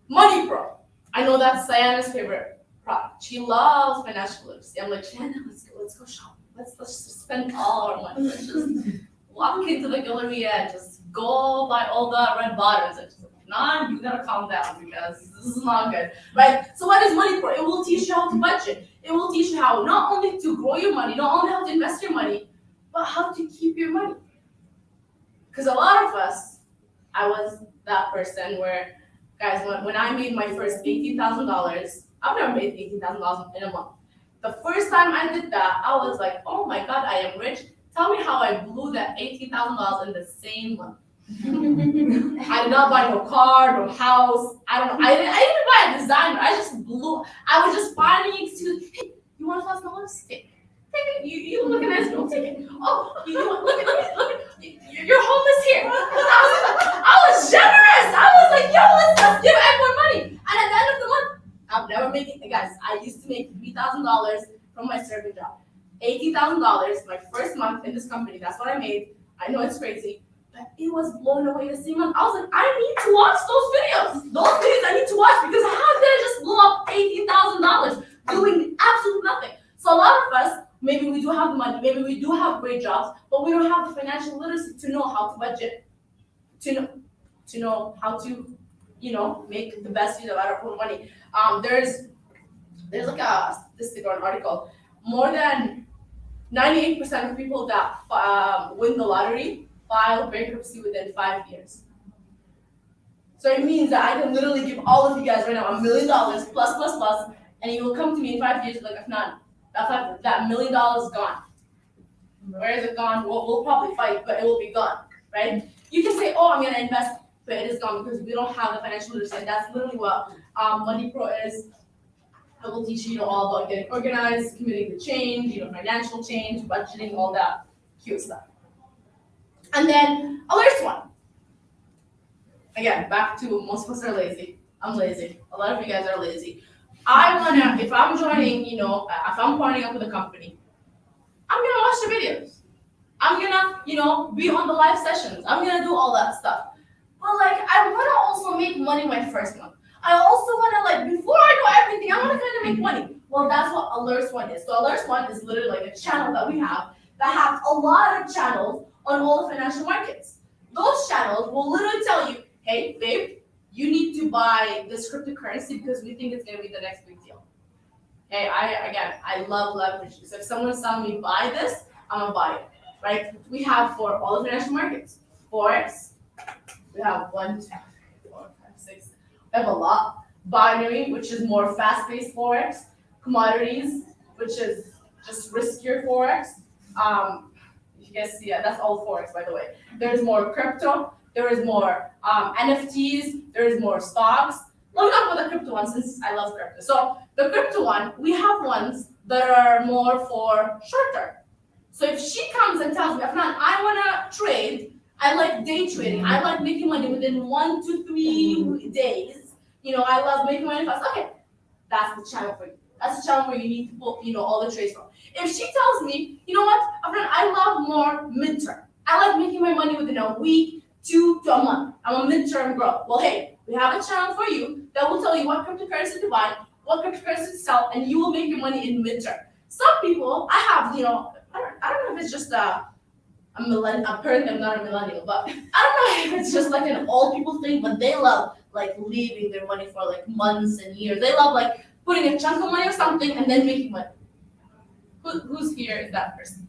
Money Pro. I know that's Sayana's favorite product. She loves financial literacy. I'm like, Shanna, let's go shopping. Let's just spend all our money. Let's just walk into the Galleria and just go buy all the red bottoms. And just like, nah, you gotta calm down because this is not good, right? So what is Money Pro? It will teach you how to budget. It will teach you how not only to grow your money, not only how to invest your money, but how to keep your money. Because a lot of us, I was that person where, guys, when I made my first $18,000, I've never made $18,000 in a month. The first time I did that, I was like, oh my God, I am rich. Tell me how I blew that $18,000 in the same month. I did not buy no car, no house. I don't know. I didn't buy a designer. I just blew. I was just finding excuses. Hey, you want to fast my lipstick? Take it. You look at this. Don't take it. Oh, look at your home is here. I was generous. I was like, yo, let's give everyone money. And at the end of the month, I've never made it. Guys, I used to make $3,000 from my serving job. $80,000 my first month in this company. That's what I made. I know it's crazy, but it was blown away the same month. I was like, I need to watch those videos. Those videos I need to watch because how did I just blow up $18,000 doing absolutely nothing? So a lot of us, maybe we do have the money, maybe we do have great jobs, but we don't have the financial literacy to know how to budget, to know how to, make the best use of our own money. There's like a statistic or an article. More than 98% of people that win the lottery file bankruptcy within 5 years. So it means that I can literally give all of you guys right now $1 million plus, and you will come to me in 5 years like, if not, that $1 million is gone. Where is it gone? We'll probably fight, but it will be gone, right? You can say, oh, I'm gonna invest, but it is gone because we don't have the financial literacy. And that's literally what Money Pro is. I will teach you all about getting organized, committing to change, financial change, budgeting, all that cute stuff. And then alerts one. Again, back to most of us are lazy. I'm lazy. A lot of you guys are lazy. If I'm joining, if I'm partnering up with a company, I'm gonna watch the videos. I'm gonna, be on the live sessions. I'm gonna do all that stuff. But I wanna also make money my first month. I also wanna before I know everything, I wanna kind of make money. Well, that's what Alerts One is. So Alerts One is literally like a channel that we have that have a lot of channels on all the financial markets. Those channels will literally tell you, hey, babe, you need to buy this cryptocurrency because we think it's gonna be the next big deal. Hey, I love leverage. So if someone's telling me buy this, I'm gonna buy it, right? We have for all the financial markets, Forex, we have 1, 2, 3, 4, 5, 6, we have a lot. Binary, which is more fast-paced Forex, commodities, which is just riskier Forex. You guys see, that's all Forex, by the way. There's more crypto, there is more NFTs, there is more stocks. Let me talk about the crypto one since I love crypto. So the crypto one, we have ones that are more for short term. So if she comes and tells me, Afnan, I wanna trade, I like day trading, I like making money within 1 to 3 days. I love making money fast. Okay, that's the channel for you. That's the channel where you need to put, all the trades from. If she tells me, you know what, Afnan, I love more midterm. I like making my money within a week, 2 to a month. I'm a midterm girl. Well, hey, we have a channel for you that will tell you what cryptocurrency to buy, what cryptocurrency to sell, and you will make your money in midterm. Some people, I have, I don't know if it's just apparently I'm not a millennial, but I don't know if it's just like an old people thing, but they love like leaving their money for like months and years. They love like putting a chunk of money or something and then making money. Who's here is that person?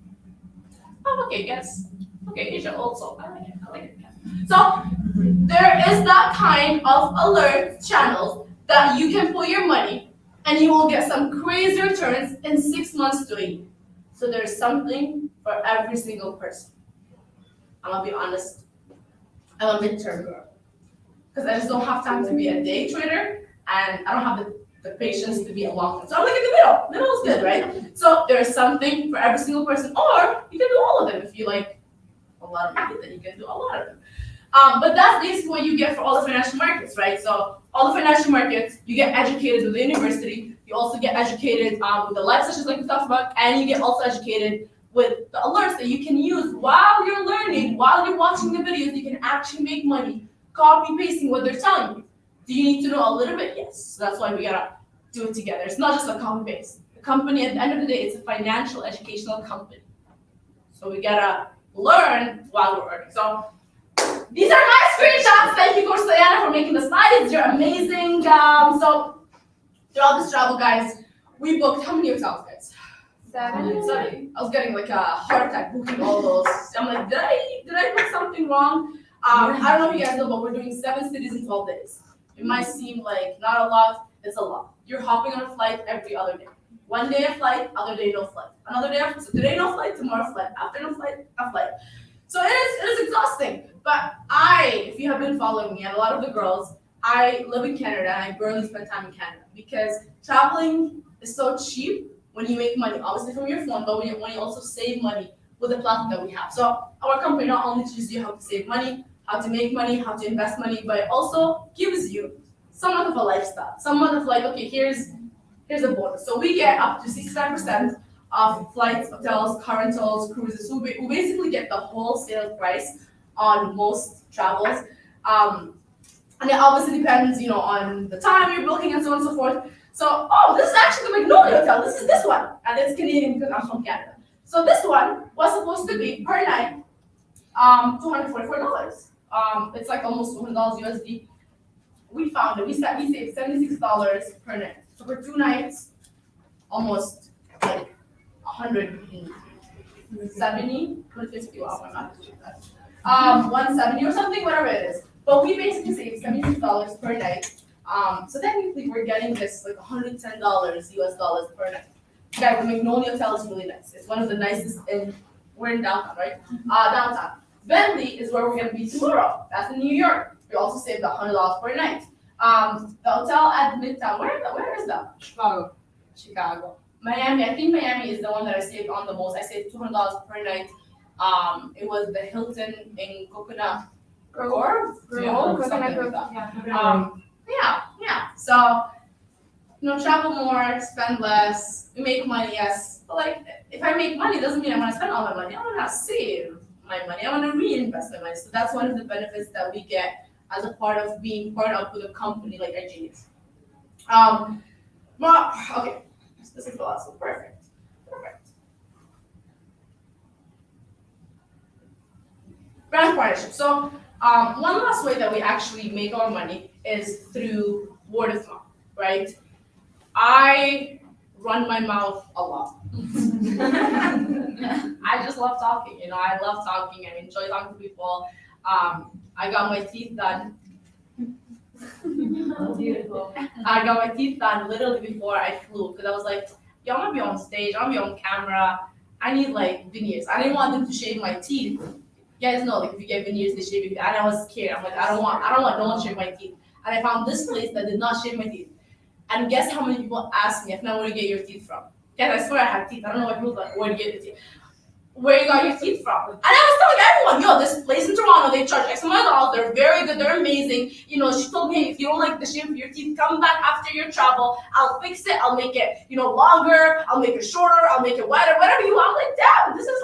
Oh, okay, guess. Okay, Asia also. I like it. So there is that kind of alert channels that you can put your money and you will get some crazy returns in 6 months to a year. So there's something for every single person. I'm gonna be honest, I'm a midterm girl. Because I just don't have time to be a day trader and I don't have the patience to be a long term. So I'm like in the middle. Middle is good, right? So there's something for every single person, or you can do all of them if you like a lot of money, then you can do a lot of them. But that's basically what you get for all the financial markets, right? So all the financial markets, you get educated with the university, you also get educated with the live sessions like we talked about, and you get also educated with the alerts that you can use while you're learning, while you're watching the videos, you can actually make money copy pasting what they're telling you. Do you need to know a little bit? Yes. So that's why we gotta do it together. It's not just a copy paste. The company at the end of the day, it's a financial educational company. So we gotta learn while we're learning. So these are my screenshots. Thank you, Coach Sayana, for making the slides. You're amazing. So throughout this travel, guys, we booked how many hotels, guys? 7. I was getting like a heart attack booking all those. I'm like, did I book something wrong? I don't know if you guys know, but we're doing 7 cities in 12 days. It might seem like not a lot, it's a lot. You're hopping on a flight every other day. One day a flight, other day no flight. Another day, so today no flight, tomorrow flight, after no flight, a flight. So it is exhausting. But if you have been following me, and a lot of the girls, I live in Canada and I barely spend time in Canada because traveling is so cheap when you make money, obviously from your phone, but when you also save money with the platform that we have. So our company not only teaches you how to save money, how to make money, how to invest money, but it also gives you somewhat of a lifestyle. Somewhat of like, okay, here's a bonus. So we get up to 65% of flights, hotels, car rentals, cruises. So we basically get the wholesale price on most travels. And it obviously depends, on the time you're booking and so on and so forth. So, this is actually the Magnolia Hotel. This is this one. And it's Canadian because I'm from Canada. So this one was supposed to be per night, $244. It's like almost $200 USD. We found it. We saved $76 per night. So for 2 nights, almost like 170, 150. Wow, I'm not doing that. 170 or something, whatever it is. But we basically saved $76 per night. So technically we're getting this like $110 US dollars per night. Guys, the Magnolia Hotel is really nice. It's one of the nicest we're in downtown, right? Downtown. Bentley is where we're gonna be tomorrow. That's in New York. We also saved $100 per night. The hotel at Midtown, where is that? Chicago. Miami, I think Miami is the one that I saved on the most. I saved $200 per night. It was the Hilton in Coconut Grove? Something like that. Yeah. So, travel more, spend less, make money, yes. But like, if I make money, doesn't mean I want to spend all my money. I want to save my money. I want to reinvest my money. So that's one of the benefits that we get as a part of being part of with a company like Genius. Okay, this is the last one. Perfect. Brand partnership. So one last way that we actually make our money is through word of mouth, right? I run my mouth a lot. I just love talking, I love talking. I enjoy talking to people. I got my teeth done. Beautiful. I got my teeth done literally before I flew because I was like, yo, I'm gonna be on stage, I'm gonna be on camera. I need like veneers. I didn't want them to shave my teeth. You guys know, like if you get veneers, they shave it. And I was scared. I'm like, I don't want no one to shave my teeth. And I found this place that did not shave my teeth. And guess how many people asked me if I where to get your teeth from? Guys, I swear I have teeth. I don't know why people like where to get your teeth. Where you got your teeth from? And I was telling everyone, yo, this place in Toronto, they charge X amount of dollars. They're very good. They're amazing. She told me, hey, if you don't like the shape of your teeth, come back after your travel. I'll fix it. I'll make it, longer. I'll make it shorter. I'll make it wider. Whatever you want. I'm like, damn, this is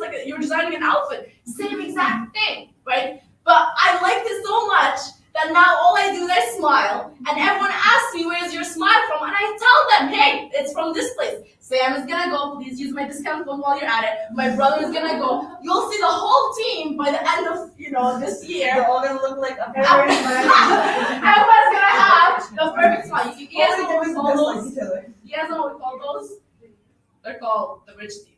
like you're designing an outfit. Same exact thing, right? But I liked it so much that now all I do is I smile, and everyone asks me, where's your smile from? And I tell them, hey, it's from this place. Sam is gonna go, please use my discount code while you're at it. My brother is gonna go. You'll see the whole team by the end of, this year.
They're all gonna look like a
Everyone's gonna have the perfect smile. You guys know what we call those? You guys know what we call those? They're called the rich teeth.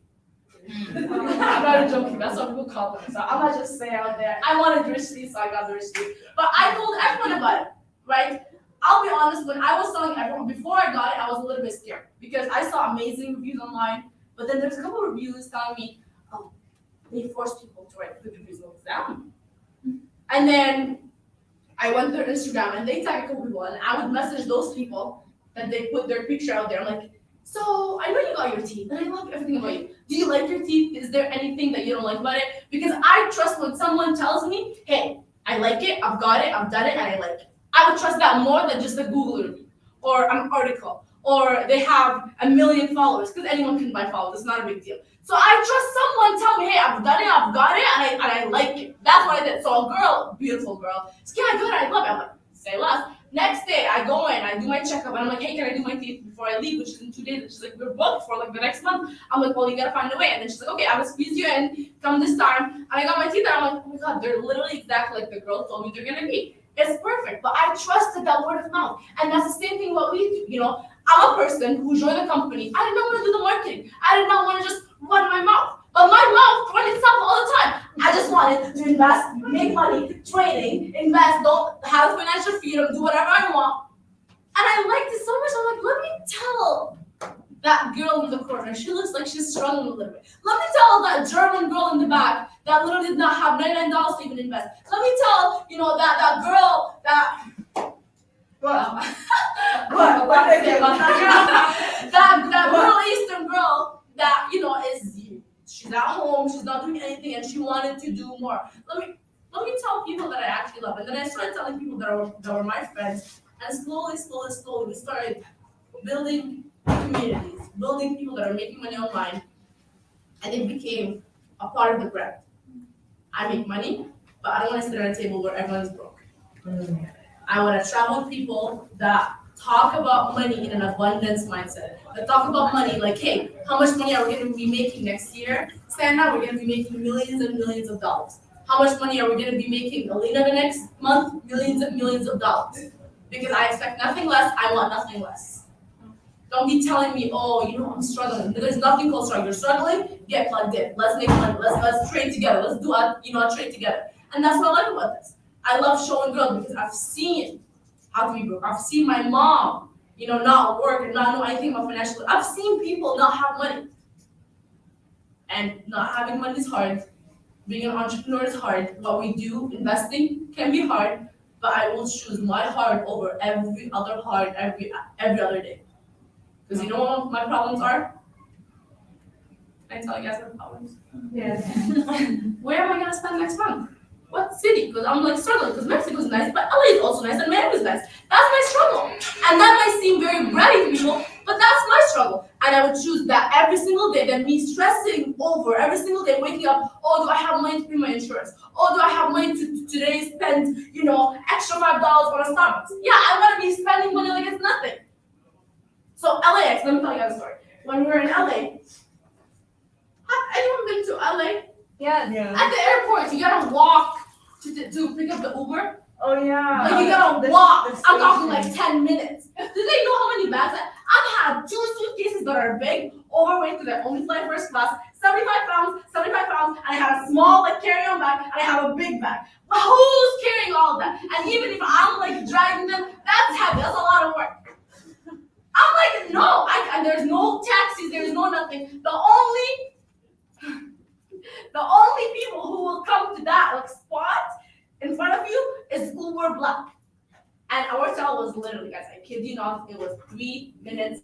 I'm not joking, that's what people call them. So I'm not just saying out there, I wanted rich teeth, so I got the rich teeth. But I told everyone about it, right? I'll be honest, when I was telling everyone, before I got it, I was a little bit scared because I saw amazing reviews online, but then there's a couple of reviews telling me, oh, they force people to write good reviews on them. And then I went to their Instagram and they tagged a couple people, and I would message those people that they put their picture out there. I'm like, so I know you got your teeth, and I love everything about you. Do you like your teeth? Is there anything that you don't like about it? Because I trust when someone tells me, hey, I like it, I've got it, I've done it, and I like it. I would trust that more than just a Google review or an article, or they have 1 million followers, because anyone can buy followers, it's not a big deal. So I trust someone tell me, hey, I've done it, I've got it, and I like it. That's what I did. So a girl, beautiful girl, she's like, yeah, I got it, I love it. I'm like, say less. Next day, I go in, I do my checkup, and I'm like, hey, can I do my teeth before I leave, which is in 2 days? And she's like, we're booked for like the next month. I'm like, well, you gotta find a way. And then she's like, okay, I'm gonna squeeze you in, come this time. And I got my teeth, and I'm like, oh my God, they're literally exactly like the girl told me they're gonna be. It's perfect, but I trusted that word of mouth. And that's the same thing what we do, I'm a person who joined a company. I did not want to do the marketing. I did not want to just run my mouth. But my mouth runs itself all the time. I just wanted to invest, make money, trading, invest, don't have financial freedom, do whatever I want. And I liked it so much. I'm like, let me tell that girl in the corner. She looks like she's struggling a little bit. Let me tell that German girl in the back that literally did not have $99 to even invest. Let me tell, that girl that that Middle Eastern girl that she's at home, she's not doing anything, and she wanted to do more. Let me tell people that I actually love, and then I started telling people that were my friends, and slowly we started building communities, building people that are making money online, and it became a part of the brand. I make money, but I don't want to sit at a table where everyone's broke. I want to travel with people that talk about money in an abundance mindset. That talk about money like, hey, how much money are we going to be making next year? Sandra, we're going to be making millions and millions of dollars. How much money are we going to be making, Alina, the next month? Millions and millions of dollars. Because I expect nothing less, I want nothing less. Don't be telling me, oh, I'm struggling. There's nothing called struggling. You're struggling, get plugged in. Let's make money. Let's trade together. Let's do a trade together. And that's what I like about this. I love showing girls because I've seen how to be broke. I've seen my mom, not work and not know anything about financial. I've seen people not have money. And not having money is hard. Being an entrepreneur is hard. What we do, investing, can be hard. But I will choose my heart over every other heart every other day. Because you know what my problems are? Can I tell you guys my problems?
Yes.
Where am I gonna spend next month? What city? Because I'm like struggling. Because Mexico's nice, but LA is also nice, and Miami's nice. That's my struggle. And that might seem very bratty to people, but that's my struggle. And I would choose that every single day than me stressing over every single day, waking up, oh, do I have money to pay my insurance? Oh, do I have money to today spend, extra $5 on a Starbucks? Yeah, I'm gonna be spending money like it's nothing. So LAX, let me tell you guys a story. When we were in LA, have anyone been to LA?
Yes.
Yeah.
At the airport, you gotta walk to pick up the Uber.
Oh, yeah.
Like you gotta
The-
walk.
the
I'm talking like
station.
10 minutes. Do they know how many bags I've had 2 suitcases that are big, overweight, because I only fly first class, 75 pounds, and I have a small like carry-on bag, and I have a big bag. But who's carrying all of that? And even if I'm like dragging them, that's heavy. That's a lot of work. I'm like, no, and there's no taxis, there's no nothing. The only people who will come to that like spot in front of you is Uber Black. And our hotel was literally, guys, I kid you not, it was 3 minutes